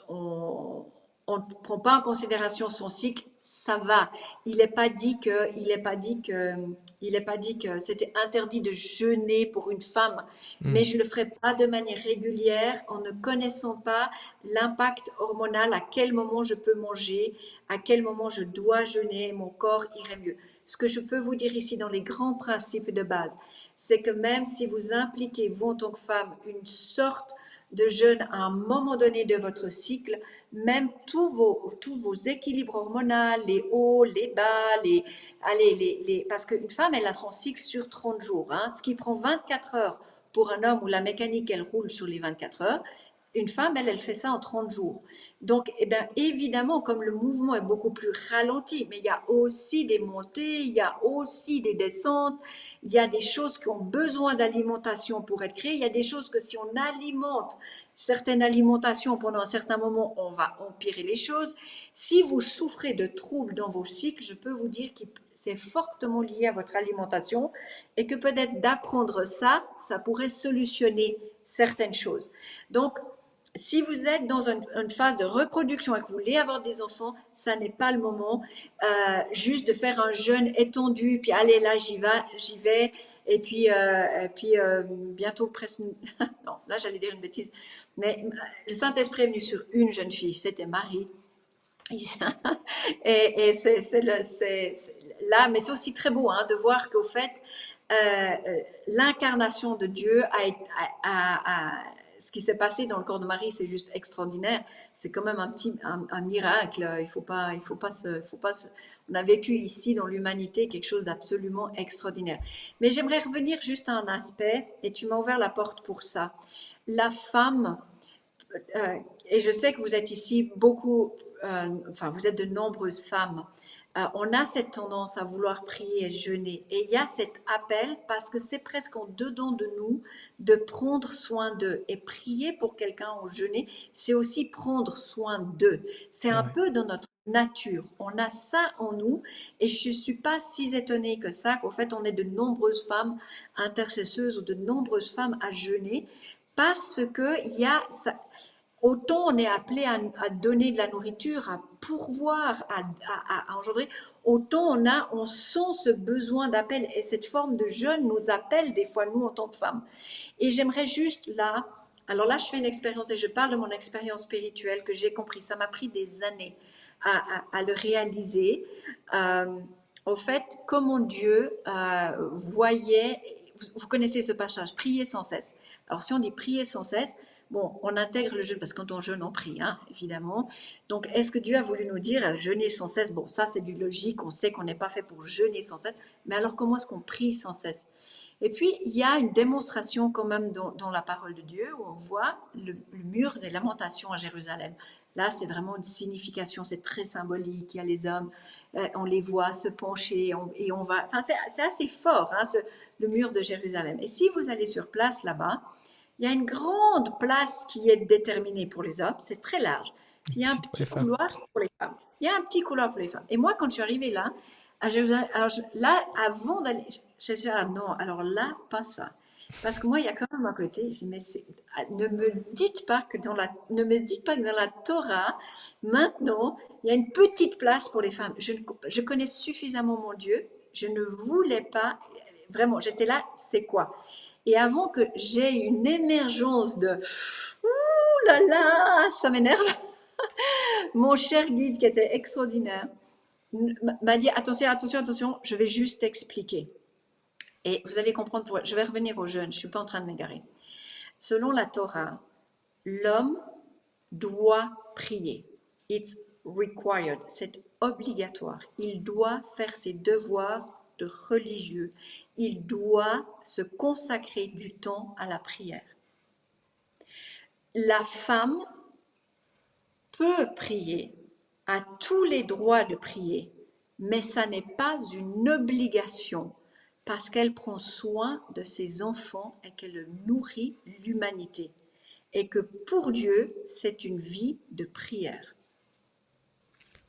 on, on ne prend pas en considération son cycle, ça va. Il n'est pas dit que c'était interdit de jeûner pour une femme, Hmm. mais je ne le ferai pas de manière régulière en ne connaissant pas l'impact hormonal, à quel moment je peux manger, à quel moment je dois jeûner, mon corps irait mieux. Ce que je peux vous dire ici dans les grands principes de base, c'est que même si vous impliquez, vous en tant que femme, une sorte de jeûne à un moment donné de votre cycle, même tous vos équilibres hormonaux, les hauts, les bas, parce qu'une femme, elle a son cycle sur 30 jours, hein, ce qui prend 24 heures pour un homme où la mécanique, elle roule sur les 24 heures. Une femme, elle fait ça en 30 jours. Donc, eh bien, évidemment, comme le mouvement est beaucoup plus ralenti, mais il y a aussi des montées, il y a aussi des descentes, il y a des choses qui ont besoin d'alimentation pour être créées, il y a des choses que si on alimente certaines alimentations pendant un certain moment, on va empirer les choses. Si vous souffrez de troubles dans vos cycles, je peux vous dire que c'est fortement lié à votre alimentation et que peut-être d'apprendre ça, ça pourrait solutionner certaines choses. Donc, si vous êtes dans une phase de reproduction et que vous voulez avoir des enfants, ça n'est pas le moment juste de faire un jeûne étendu, puis allez là, j'y vais, et puis bientôt presque... non, là j'allais dire une bêtise, mais le Saint-Esprit est venu sur une jeune fille, c'était Marie. Et là, mais c'est aussi très beau de voir qu'au fait, l'incarnation de Dieu ce qui s'est passé dans le corps de Marie, c'est juste extraordinaire. C'est quand même un miracle. On a vécu ici dans l'humanité quelque chose d'absolument extraordinaire. Mais j'aimerais revenir juste à un aspect, et tu m'as ouvert la porte pour ça. La femme, et je sais que vous êtes ici beaucoup, enfin vous êtes de nombreuses femmes. On a cette tendance à vouloir prier et jeûner. Et il y a cet appel, parce que c'est presque en dedans de nous, de prendre soin d'eux. Et prier pour quelqu'un ou jeûner, c'est aussi prendre soin d'eux. C'est C'est un vrai. peu dans notre nature. On a ça en nous. Et je ne suis pas si étonnée que ça, qu'en fait, on ait de nombreuses femmes intercesseuses ou de nombreuses femmes à jeûner. Parce que il y a ça, autant on est appelé à donner de la nourriture, à pourvoir, à engendrer, autant on sent ce besoin d'appel et cette forme de jeûne nous appelle des fois, nous, en tant que femmes. Et j'aimerais juste là, alors là, je fais une expérience et je parle de mon expérience spirituelle que j'ai compris. Ça m'a pris des années à le réaliser. Au fait, comment Dieu voyait, vous connaissez ce passage, prier sans cesse. Alors si on dit prier sans cesse, bon, on intègre le jeûne parce que quand on jeûne, on prie, évidemment. Donc, est-ce que Dieu a voulu nous dire jeûner sans cesse? Bon, ça, c'est du logique. On sait qu'on n'est pas fait pour jeûner sans cesse. Mais alors, comment est-ce qu'on prie sans cesse? Et puis, il y a une démonstration quand même dans la parole de Dieu où on voit le mur des lamentations à Jérusalem. Là, c'est vraiment une signification, c'est très symbolique. Il y a les hommes, on les voit se pencher et on va. Enfin, c'est assez fort, le mur de Jérusalem. Et si vous allez sur place là-bas, il y a une grande place qui est déterminée pour les hommes, c'est très large. Puis il y a un Petite pour les petit femmes. couloir pour les femmes. Il y a un petit couloir pour les femmes. Et moi, quand je suis arrivée là, à Jérusalem, alors là, avant d'aller, je suis ah non, alors là, pas ça. Parce que moi, il y a quand même un côté, je dis, mais ne me dites pas que ne me dites pas que dans la Torah, maintenant, il y a une petite place pour les femmes. Je connais suffisamment mon Dieu, je ne voulais pas, vraiment, j'étais là, c'est quoi? Et avant que j'aie une émergence de ouh là là, ça m'énerve, mon cher guide qui était extraordinaire m'a dit attention, attention, attention, je vais juste t'expliquer. Et vous allez comprendre pourquoi. Je vais revenir aux jeunes, je ne suis pas en train de m'égarer. Selon la Torah, l'homme doit prier. It's required, c'est obligatoire. Il doit faire ses devoirs de religieux. Il doit se consacrer du temps à la prière. La femme peut prier, a tous les droits de prier, mais ça n'est pas une obligation parce qu'elle prend soin de ses enfants et qu'elle nourrit l'humanité. Et que pour Dieu, c'est une vie de prière.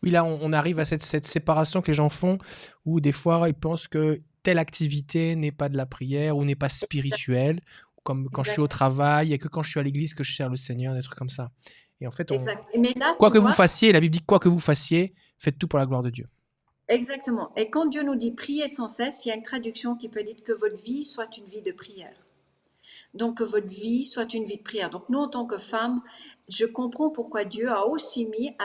Oui, là, on arrive à cette séparation que les gens font où des fois, ils pensent que telle activité n'est pas de la prière ou n'est pas spirituelle, comme quand je suis au Exact. travail et que quand je suis à l'église que je sers le Seigneur, des trucs comme ça. Et en fait, Exact. Mais là, quoi tu que vous vois, fassiez, la Bible dit quoi que vous fassiez, faites tout pour la gloire de Dieu. exactement. Et quand Dieu nous dit prier sans cesse, il y a une traduction qui peut dire que votre vie soit une vie de prière. Donc que votre vie soit une vie de prière. Donc nous, en tant que femmes, je comprends pourquoi Dieu a aussi mis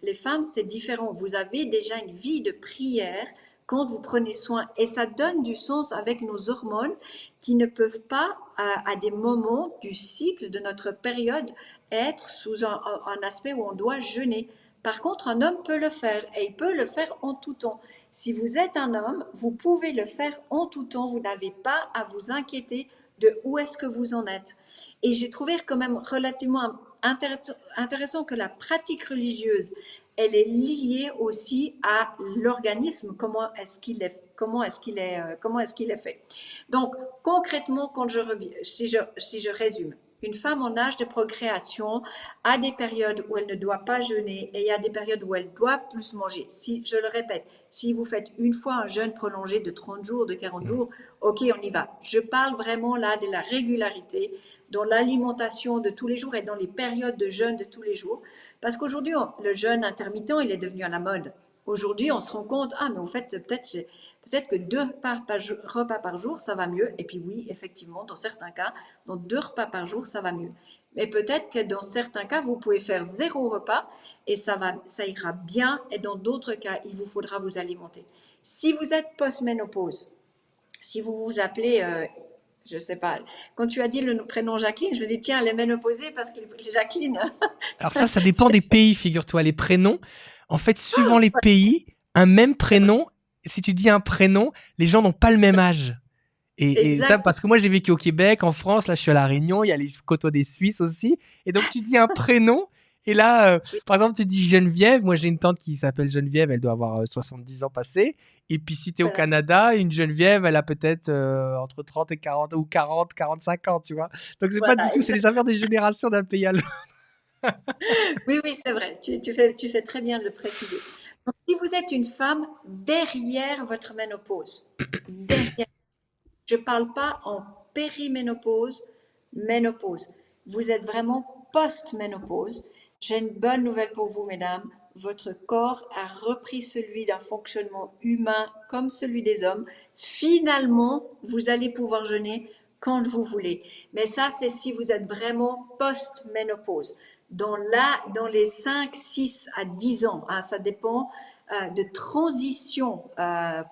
les femmes, c'est différent. Vous avez déjà une vie de prière quand vous prenez soin et ça donne du sens avec nos hormones qui ne peuvent pas, à des moments du cycle de notre période, être sous un aspect où on doit jeûner. Par contre, un homme peut le faire et il peut le faire en tout temps. Si vous êtes un homme, vous pouvez le faire en tout temps. Vous n'avez pas à vous inquiéter de où est-ce que vous en êtes. Et j'ai trouvé quand même relativement intéressant que la pratique religieuse, elle est liée aussi à l'organisme, comment est-ce qu'il est fait. Donc concrètement, si je résume, une femme en âge de procréation a des périodes où elle ne doit pas jeûner et il y a des périodes où elle doit plus manger. Si, je le répète, si vous faites une fois un jeûne prolongé de 30 jours, de 40 jours, ok, on y va. Je parle vraiment là de la régularité dans l'alimentation de tous les jours et dans les périodes de jeûne de tous les jours. Parce qu'aujourd'hui, le jeûne intermittent, il est devenu à la mode. Aujourd'hui, on se rend compte, ah, mais en fait, peut-être que 2 repas par jour, ça va mieux. Et puis oui, effectivement, dans certains cas, dans 2 repas par jour, ça va mieux. Mais peut-être que dans certains cas, vous pouvez faire 0 repas et ça ira bien. Et dans d'autres cas, il vous faudra vous alimenter. Si vous êtes post-ménopause, si vous vous appelez, je ne sais pas, quand tu as dit le prénom Jacqueline, je me dis, tiens, elle est ménopausée parce que Jacqueline, Alors ça dépend des pays, figure-toi. Les prénoms, en fait, suivant les pays, un même prénom, si tu dis un prénom, les gens n'ont pas le même âge. Et ça, exactement. parce que moi, j'ai vécu au Québec, en France, là, je suis à La Réunion, il y a les côtois des Suisses aussi. Et donc, tu dis un prénom, et là, par exemple, tu dis Geneviève. Moi, j'ai une tante qui s'appelle Geneviève, elle doit avoir 70 ans passés. Et puis, si tu es au Voilà. Canada, une Geneviève, elle a peut-être entre 30 et 40, ou 40, 45 ans, tu vois. Donc, c'est pas du Voilà, tout, c'est les affaires des générations d'un pays à l'autre. oui, oui, c'est vrai. Tu fais très bien de le préciser. Donc, si vous êtes une femme derrière votre ménopause, derrière, je ne parle pas en périménopause, ménopause. Vous êtes vraiment post-ménopause. J'ai une bonne nouvelle pour vous, mesdames. Votre corps a repris celui d'un fonctionnement humain comme celui des hommes. Finalement, vous allez pouvoir jeûner quand vous voulez. Mais ça, c'est si vous êtes vraiment post-ménopause. Dans les 5, 6 à 10 ans, hein, ça dépend de transition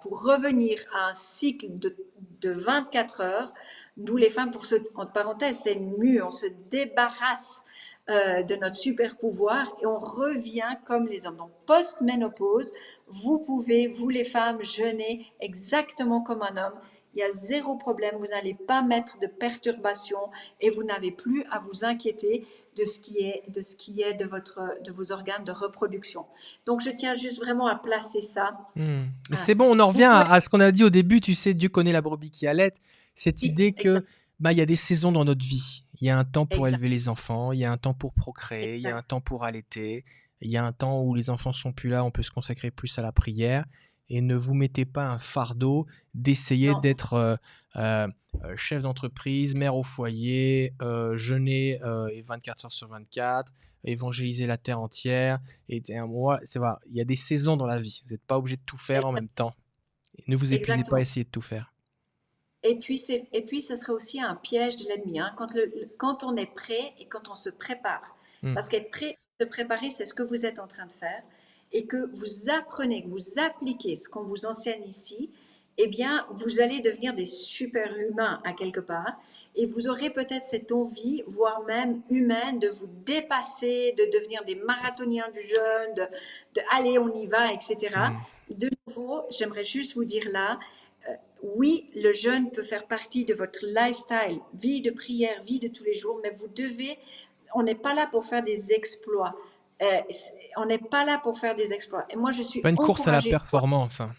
pour revenir à un cycle de 24 heures. Nous, les femmes, entre parenthèses, c'est une mue, on se débarrasse de notre super pouvoir et on revient comme les hommes. Donc, post-ménopause, vous pouvez, vous les femmes, jeûner exactement comme un homme. Il y a 0 problème, vous n'allez pas mettre de perturbation et vous n'avez plus à vous inquiéter de ce qui est de vos organes de reproduction. Donc, je tiens juste vraiment à placer ça. Mais Ah, c'est bon, on en vous revient pouvez, à ce qu'on a dit au début, tu sais, Dieu connaît la brebis qui allait. Cette oui, idée que exact, bah, il y a des saisons dans notre vie. Il y a un temps pour exact, élever les enfants, il y a un temps pour procréer, il y a exact. un temps pour allaiter, il y a un temps où les enfants sont plus là, on peut se consacrer plus à la prière. Et ne vous mettez pas un fardeau d'essayer Non, d'être euh, chef d'entreprise, mère au foyer, jeûner 24 heures sur 24, évangéliser la terre entière. Et moi, c'est vrai, il y a des saisons dans la vie. Vous n'êtes pas obligé de tout faire en même temps. Et ne vous épuisez pas à exactement. essayer de tout faire. Et puis, ce serait aussi un piège de l'ennemi, hein, quand on est prêt et quand on se prépare. Hmm. Parce qu'être prêt, se préparer, c'est ce que vous êtes en train de faire. Et que vous apprenez, que vous appliquez ce qu'on vous enseigne ici, eh bien, vous allez devenir des super-humains à quelque part. Et vous aurez peut-être cette envie, voire même humaine, de vous dépasser, de devenir des marathoniens du jeûne, de allez, on y va, etc. Hmm. De nouveau, j'aimerais juste vous dire là, oui, le jeûne peut faire partie de votre lifestyle, vie de prière, vie de tous les jours, mais on n'est pas là pour faire des exploits. On n'est pas là pour faire des exploits. Et moi, je C'est suis pas une course à la encouragée de voir, performance, hein.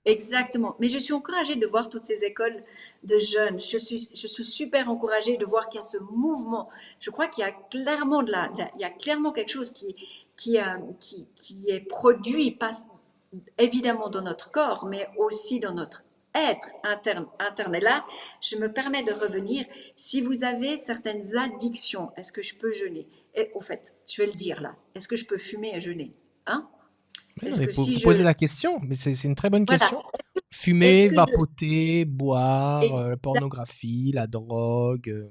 exactement, mais je suis encouragée de voir toutes ces écoles de jeunes. Je suis super encouragée de voir qu'il y a ce mouvement. Je crois qu'il y a clairement il y a clairement quelque chose qui est produit, pas évidemment dans notre corps, mais aussi dans notre être interne. Et là, je me permets de revenir. Si vous avez certaines addictions, est-ce que je peux jeûner? Et au fait, je vais le dire là. Est-ce que je peux fumer et jeûner? Hein? Mais non, Est-ce mais que faut si poser je... la question. Mais c'est une très bonne Voilà. question. Est-ce Fumer, que je... vapoter, boire, la Exact. pornographie, la drogue.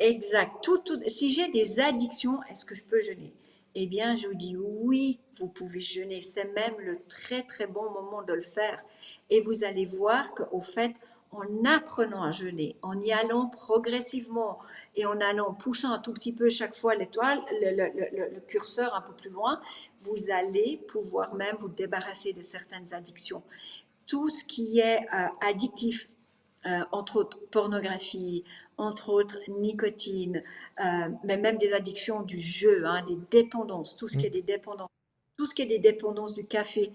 Exact. Si j'ai des addictions, est-ce que je peux jeûner? Eh bien, je vous dis oui, vous pouvez jeûner. C'est même le très très bon moment de le faire. Et vous allez voir qu'au fait, en apprenant à jeûner, en y allant progressivement et en allant poussant un tout petit peu chaque fois l'étoile, le curseur un peu plus loin, vous allez pouvoir même vous débarrasser de certaines addictions. Tout ce qui est addictif, entre autres pornographie, entre autres nicotine, mais même des addictions du jeu, hein, des dépendances, tout ce qui est des dépendances, tout ce qui est des dépendances du café,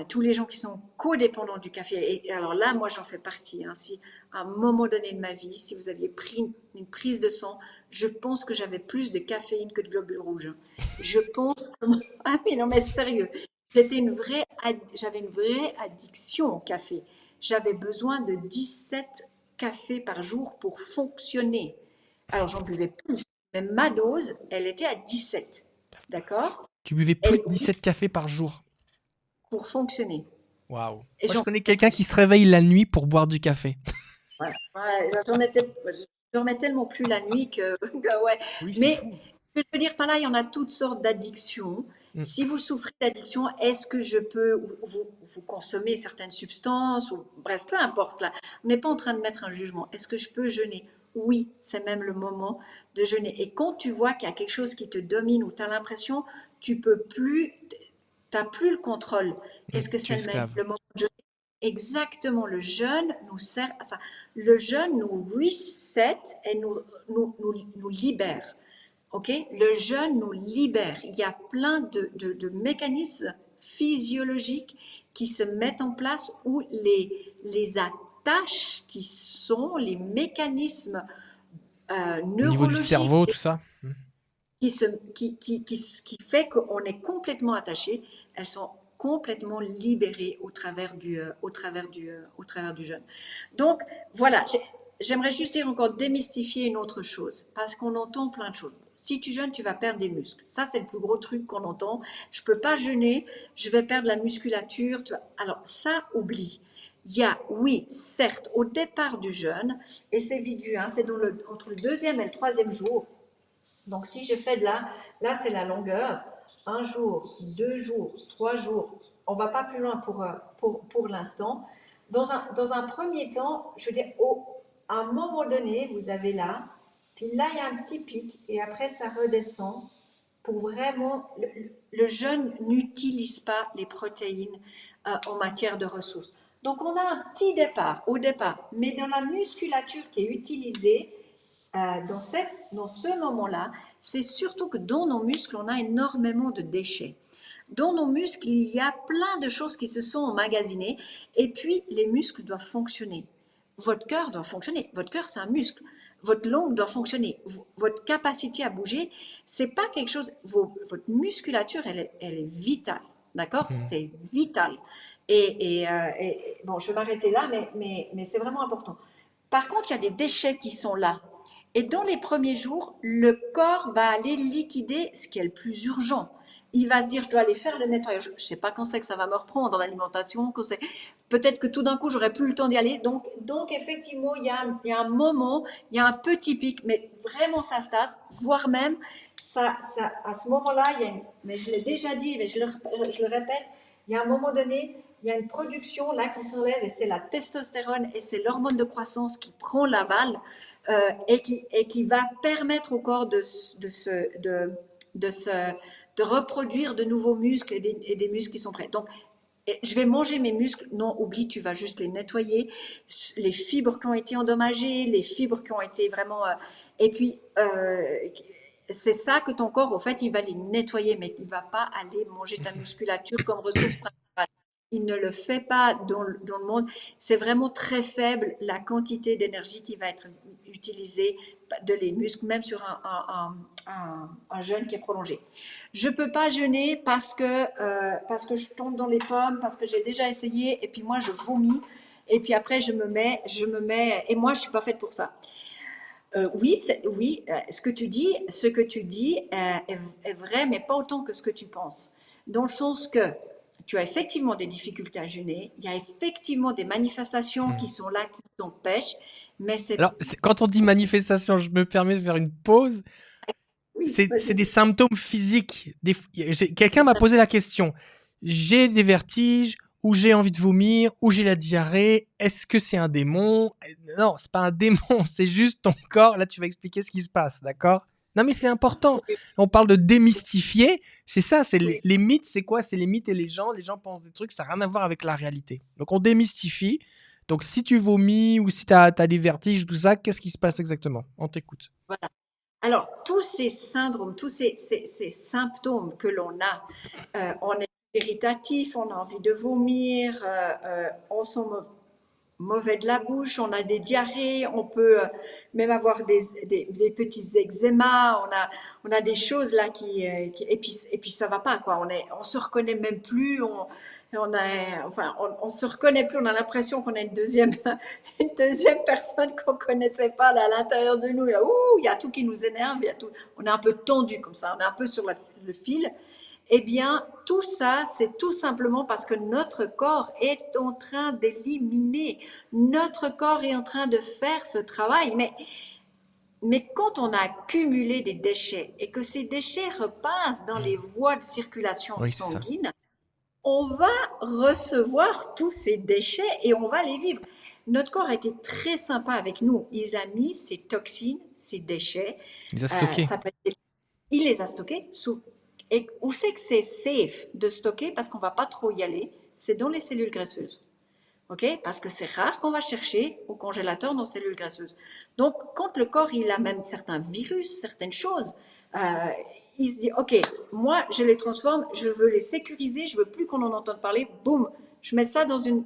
tous les gens qui sont codépendants du café. Et alors là, moi, j'en fais partie. Hein. Si à un moment donné de ma vie, si vous aviez pris une prise de sang, je pense que j'avais plus de caféine que de globules rouges. Hein. Je pense. Ah mais non, mais sérieux. J'avais une vraie addiction au café. J'avais besoin de 17 cafés par jour pour fonctionner. Alors, j'en buvais plus, mais ma dose, elle était à 17. D'accord? Tu buvais plus Elle de 17 cafés par jour. pour fonctionner. Waouh. Et Moi, je j'en connais buvais quelqu'un qui plus. se réveille la nuit pour boire du café. Voilà. Ouais, j'en étais. dormais tellement plus la nuit que ouais. Oui, c'est Mais fou. ce que je veux dire par là, il y en a toutes sortes d'addictions. Mm. Si vous souffrez d'addiction, est-ce que je peux, vous consommez certaines substances, ou bref, peu importe là. On n'est pas en train de mettre un jugement. Est-ce que je peux jeûner? Oui, c'est même le moment de jeûner. Et quand tu vois qu'il y a quelque chose qui te domine ou tu as l'impression, tu peux plus, t'as plus le contrôle. Mm. Est-ce que Tu es c'est esclave. le moment de jeûner? Exactement, le jeûne nous sert à ça. Le jeûne nous reset et nous libère. Ok, le jeûne nous libère. Il y a plein de mécanismes physiologiques qui se mettent en place où les attaches qui sont les mécanismes Au niveau du neurologiques cerveau, tout ça. Mm. qui, se, qui fait qu'on est complètement attaché, elles sont complètement libérées au travers du jeûne. Donc, voilà, j'aimerais juste dire encore démystifier une autre chose, parce qu'on entend plein de choses. Si tu jeûnes, tu vas perdre des muscles. Ça, c'est le plus gros truc qu'on entend. Je peux pas jeûner, je vais perdre la musculature. Alors, ça, oublie. Il y a, oui, certes, au départ du jeûne, et c'est vite vu, hein, c'est entre le deuxième et le troisième jour, donc, si je fais de là c'est la longueur, un jour, 2 jours, 3 jours, on ne va pas plus loin pour l'instant. Dans un premier temps, je veux dire, à un moment donné, vous avez là, puis là, il y a un petit pic, et après, ça redescend pour vraiment, le jeûne n'utilise pas les protéines en matière de ressources. Donc, on a un petit départ au départ, mais dans la musculature qui est utilisée, dans ce moment-là, c'est surtout que dans nos muscles, on a énormément de déchets. Dans nos muscles, il y a plein de choses qui se sont emmagasinées et puis les muscles doivent fonctionner. Votre cœur doit fonctionner. Votre cœur, c'est un muscle. Votre langue doit fonctionner. Votre capacité à bouger, c'est pas quelque chose. Votre musculature, elle est vitale. D'accord? Mm. C'est vital. Bon, je vais m'arrêter là, mais c'est vraiment important. Par contre, il y a des déchets qui sont là. Et dans les premiers jours, le corps va aller liquider ce qui est le plus urgent. Il va se dire, je dois aller faire le nettoyage. Je ne sais pas quand c'est que ça va me reprendre dans l'alimentation. Peut-être que tout d'un coup, j'aurai plus le temps d'y aller. Donc effectivement, il y a un moment, il y a un petit pic, mais vraiment ça se tasse, voire même, à ce moment-là, mais je l'ai déjà dit, mais je le répète, il y a un moment donné, il y a une production là qui s'enlève et c'est la testostérone et c'est l'hormone de croissance qui prend l'aval et qui va permettre au corps de se de reproduire de nouveaux muscles et des muscles qui sont prêts. Donc, je vais manger mes muscles. Non, oublie, tu vas juste les nettoyer. Les fibres qui ont été endommagées, les fibres qui ont été vraiment. Et puis, c'est ça que ton corps, en fait, il va les nettoyer, mais il ne va pas aller manger ta musculature comme ressource principale. Il ne le fait pas dans le monde. C'est vraiment très faible la quantité d'énergie qui va être utilisée de les muscles, même sur un jeûne qui est prolongé. Je ne peux pas jeûner parce que je tombe dans les pommes, parce que j'ai déjà essayé, et puis moi je vomis, et puis après et moi je ne suis pas faite pour ça. Oui, ce que tu dis est vrai, mais pas autant que ce que tu penses. Dans le sens que tu as effectivement des difficultés à jeûner, il y a effectivement des manifestations qui Mm. sont là, qui t'empêchent, mais c'est... Alors, quand on dit manifestation, je me permets de faire une pause. Oui, C'est des vas-y. symptômes physiques. Quelqu'un m'a posé la question. J'ai des vertiges, ou j'ai envie de vomir, ou j'ai la diarrhée. Est-ce que c'est un démon? Non, c'est pas un démon, c'est juste ton corps. Là, tu vas expliquer ce qui se passe, d'accord? Non, mais c'est important. Oui, On parle de démystifier. C'est ça, c'est oui. les mythes, c'est quoi? C'est les mythes et les gens. Les gens pensent des trucs, ça n'a rien à voir avec la réalité. Donc, on démystifie. Donc, si tu vomis ou si tu as des vertiges, tout ça, qu'est-ce qui se passe exactement? On t'écoute. Voilà. Alors, tous ces syndromes, tous ces symptômes que l'on a, on est irritatif, on a envie de vomir, on sent mauvais de la bouche, on a des diarrhées, on peut même avoir des petits eczémas, on a des choses là et puis ça va pas quoi, on se reconnaît même plus, on se reconnaît plus, on a l'impression qu'on a une deuxième personne qu'on connaissait pas là à l'intérieur de nous, là, ouh, il y a tout qui nous énerve, il y a tout, on est un peu tendu comme ça, on est un peu sur le fil. Eh bien, tout ça, c'est tout simplement parce que notre corps est en train d'éliminer. Notre corps est en train de faire ce travail. Mais Mais quand on a accumulé des déchets et que ces déchets repassent dans les voies de circulation Oui, c'est ça. sanguine, on va recevoir tous ces déchets et on va les vivre. Notre corps a été très sympa avec nous. Il a mis ces toxines, ces déchets, Il a stocké. ça peut être- il les a stockés et où c'est que c'est safe de stocker parce qu'on va pas trop y aller, c'est dans les cellules graisseuses. OK? Parce que c'est rare qu'on va chercher au congélateur nos cellules graisseuses. Donc, quand le corps, il a même certains virus, certaines choses, euh, il se dit, OK, moi, je les transforme, je veux les sécuriser, je veux plus qu'on en entende parler, boum, je mets ça dans une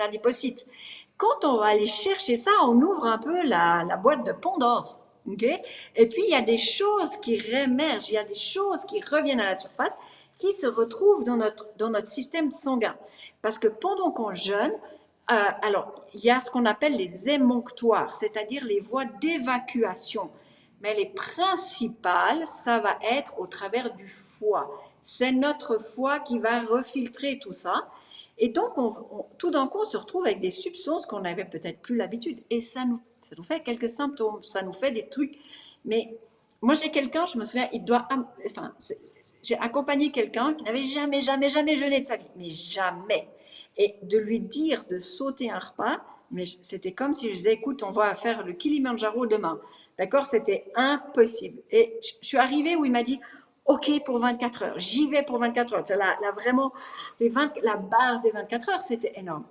adipocyte. Quand on va aller chercher ça, on ouvre un peu la boîte de Pandore. Okay? Et puis, il y a des choses qui réémergent, il y a des choses qui reviennent à la surface, qui se retrouvent dans notre système sanguin. Parce que pendant qu'on jeûne, alors, il y a ce qu'on appelle les émonctoires, c'est-à-dire les voies d'évacuation. Mais les principales, ça va être au travers du foie. C'est notre foie qui va refiltrer tout ça. Et donc, tout d'un coup, on se retrouve avec des substances qu'on n'avait peut-être plus l'habitude. Et ça nous fait quelques symptômes, ça nous fait des trucs. Mais moi, j'ai quelqu'un, je me souviens, enfin, j'ai accompagné quelqu'un qui n'avait jamais, jamais, jamais jeûné de sa vie. Mais jamais. Et de lui dire de sauter un repas, mais c'était comme si je disais, écoute, on va faire le Kilimandjaro demain. D'accord? C'était impossible. Et je suis arrivée où il m'a dit, OK pour 24 heures, j'y vais pour 24 heures. C'est vraiment, la barre des 24 heures, c'était énorme.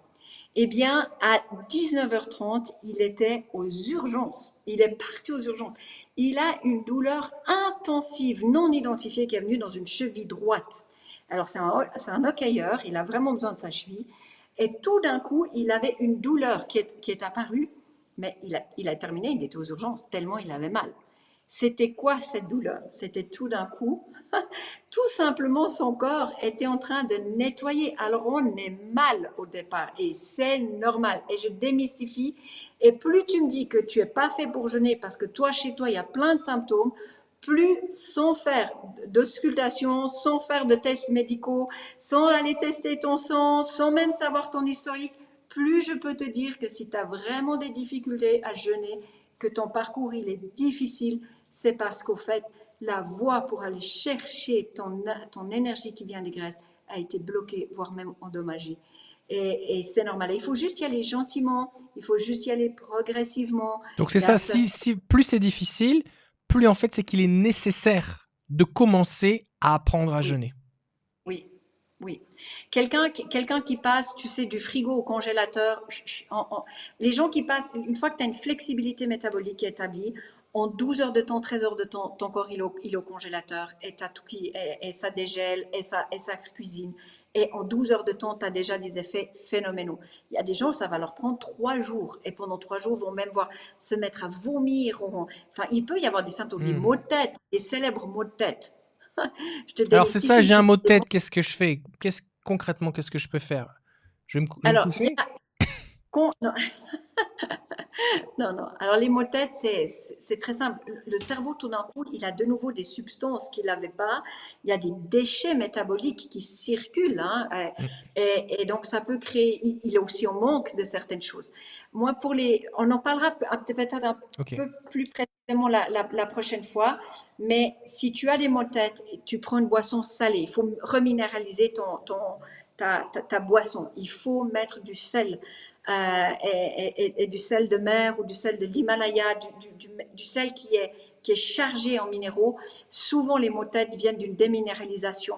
Eh bien, à 19h30, il était aux urgences. Il est parti aux urgences. Il a une douleur intensive, non identifiée, qui est venue dans une cheville droite. Alors, c'est un hockeyeur, il a vraiment besoin de sa cheville. Et tout d'un coup, il avait une douleur qui est apparue, mais il a terminé, il était aux urgences, tellement il avait mal. C'était quoi cette douleur? C'était tout d'un coup, tout simplement son corps était en train de nettoyer. Alors on est mal au départ et c'est normal. Et je démystifie. Et plus tu me dis que tu es pas fait pour jeûner parce que toi, chez toi, il y a plein de symptômes, plus sans faire d'auscultation, sans faire de tests médicaux, sans aller tester ton sang, sans même savoir ton historique, plus je peux te dire que si tu as vraiment des difficultés à jeûner, que ton parcours il est difficile, c'est parce qu'au fait, la voie pour aller chercher ton énergie qui vient des graisses a été bloquée, voire même endommagée. Et c'est normal. Il faut juste y aller gentiment, il faut juste y aller progressivement. Donc c'est Il y a ça, ça, si plus c'est difficile, plus en fait c'est qu'il est nécessaire de commencer à apprendre à oui, jeûner. oui, oui. Quelqu'un qui passe, tu sais, du frigo au congélateur, les gens qui passent, une fois que tu as une flexibilité métabolique établie, en 12 heures de temps, 13 heures de temps, ton corps il est au congélateur et, et ça dégèle et ça cuisine. Et en 12 heures de temps, tu as déjà des effets phénoménaux. Il y a des gens, ça va leur prendre 3 jours. Et pendant 3 jours, vont même voir se mettre à vomir. Enfin, il peut y avoir des symptômes, des Hmm. maux de tête, des célèbres maux de tête. Je te Alors c'est ça, démystifie j'ai si un tu mot de demandes. tête, qu'est-ce que je fais? Concrètement, qu'est-ce que je peux faire? Je vais me Alors, il y coucher? a non, non, non. Alors, les maux de tête, c'est très simple. Le cerveau, tout d'un coup, il a de nouveau des substances qu'il n'avait pas. Il y a des déchets métaboliques qui circulent, hein, Hmm. et donc, ça peut créer. Il est aussi en manque de certaines choses. Moi, on en parlera peut-être un Ok. peu plus précisément la prochaine fois. Mais si tu as des maux de tête, tu prends une boisson salée. Il faut reminéraliser ta boisson. Il faut mettre du sel et du sel de mer ou du sel de l'Himalaya, du sel qui est chargé en minéraux. Souvent, les maux de tête viennent d'une déminéralisation.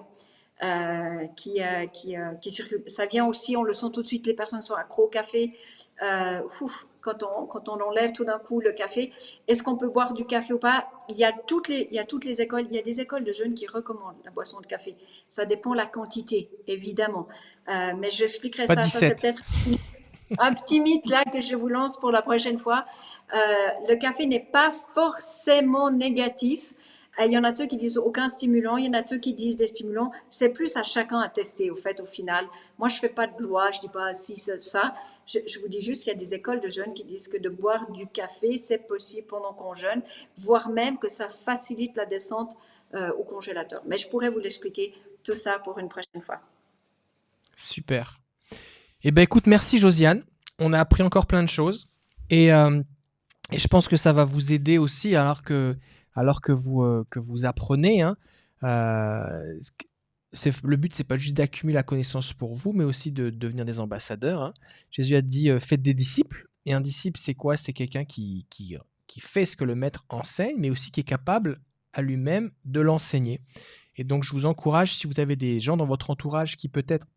Qui circule. Ça vient aussi, on le sent tout de suite, les personnes sont accro au café. Quand on enlève tout d'un coup le café, est-ce qu'on peut boire du café ou pas? Il y a toutes les écoles, il y a des écoles de jeunes qui recommandent la boisson de café. Ça dépend de la quantité, évidemment. Mais je expliquerai Pas de ça. Ça, c'est 17. peut-être un petit mythe là que je vous lance pour la prochaine fois. Le café n'est pas forcément négatif. Il y en a ceux qui disent aucun stimulant, il y en a ceux qui disent des stimulants. C'est plus à chacun à tester au fait, au final. Moi, je fais pas de loi, je dis pas si ça. Je vous dis juste qu'il y a des écoles de jeunes qui disent que de boire du café, c'est possible pendant qu'on jeûne, voire même que ça facilite la descente au congélateur. Mais je pourrais vous l'expliquer tout ça pour une prochaine fois. Super. Eh ben écoute, merci Josiane. On a appris encore plein de choses. Et Et je pense que ça va vous aider aussi alors que vous apprenez, hein. Euh, le but, c'est pas juste d'accumuler la connaissance pour vous, mais aussi de devenir des ambassadeurs, hein. Jésus a dit faites des disciples. Et un disciple, c'est quoi? C'est quelqu'un qui fait ce que le maître enseigne, mais aussi qui est capable à lui-même de l'enseigner. Et donc, je vous encourage, si vous avez des gens dans votre entourage qui peut-être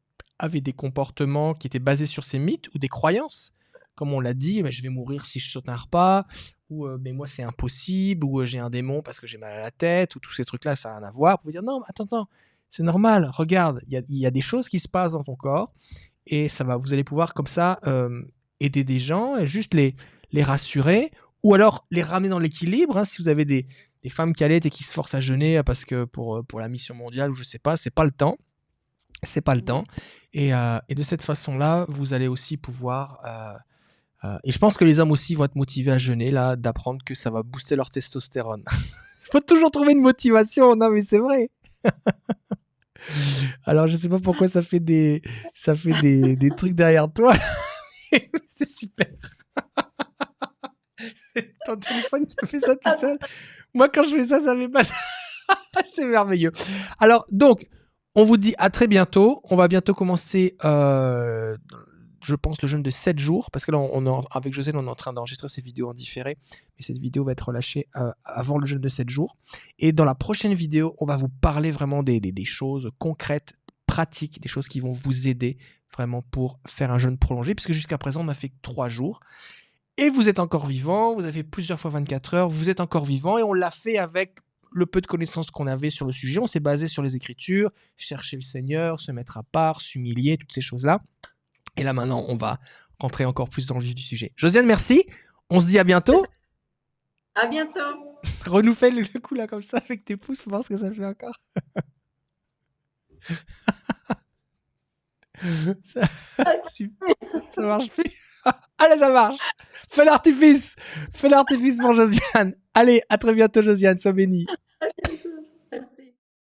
avaient des comportements qui étaient basés sur ces mythes ou des croyances, comme on l'a dit, je vais mourir si je saute un repas, ou mais moi c'est impossible, ou j'ai un démon parce que j'ai mal à la tête, ou tous ces trucs-là, ça n'a rien à voir. Vous pouvez dire non, attends, c'est normal, regarde, il y a des choses qui se passent dans ton corps, et vous allez pouvoir comme ça aider des gens et juste les rassurer, ou alors les ramener dans l'équilibre, hein, si vous avez des femmes qui allaitent et qui se forcent à jeûner parce que pour la mission mondiale, ou je sais pas, c'est pas le temps. C'est pas le temps. Et de cette façon-là, vous allez aussi pouvoir. Et je pense que les hommes aussi vont être motivés à jeûner, là, d'apprendre que ça va booster leur testostérone. Il faut toujours trouver une motivation. Non, mais c'est vrai. Alors, je sais pas pourquoi ça fait des trucs derrière toi. C'est super. C'est ton téléphone qui a fait ça tout seul. Moi, quand je fais ça, ça fait pas ça. C'est merveilleux. Alors, donc, on vous dit à très bientôt. On va bientôt commencer, je pense, le jeûne de 7 jours. Parce que là, avec José, on est en train d'enregistrer ces vidéos en différé. Mais cette vidéo va être relâchée avant le jeûne de 7 jours. Et dans la prochaine vidéo, on va vous parler vraiment des choses concrètes, pratiques, des choses qui vont vous aider vraiment pour faire un jeûne prolongé. Puisque jusqu'à présent, on n'a fait que 3 jours. Et vous êtes encore vivant. Vous avez plusieurs fois 24 heures. Vous êtes encore vivant. Et on l'a fait avec le peu de connaissances qu'on avait sur le sujet. On s'est basé sur les Écritures, chercher le Seigneur, se mettre à part, s'humilier, toutes ces choses-là. Et là, maintenant, on va rentrer encore plus dans le vif du sujet. Josiane, merci. On se dit à bientôt. À bientôt. Renoue fais le coup là comme ça avec tes pouces pour voir ce que ça fait encore. ça marche plus. Allez, ça marche. Fais l'artifice pour Josiane. Allez, à très bientôt, Josiane. Sois bénie.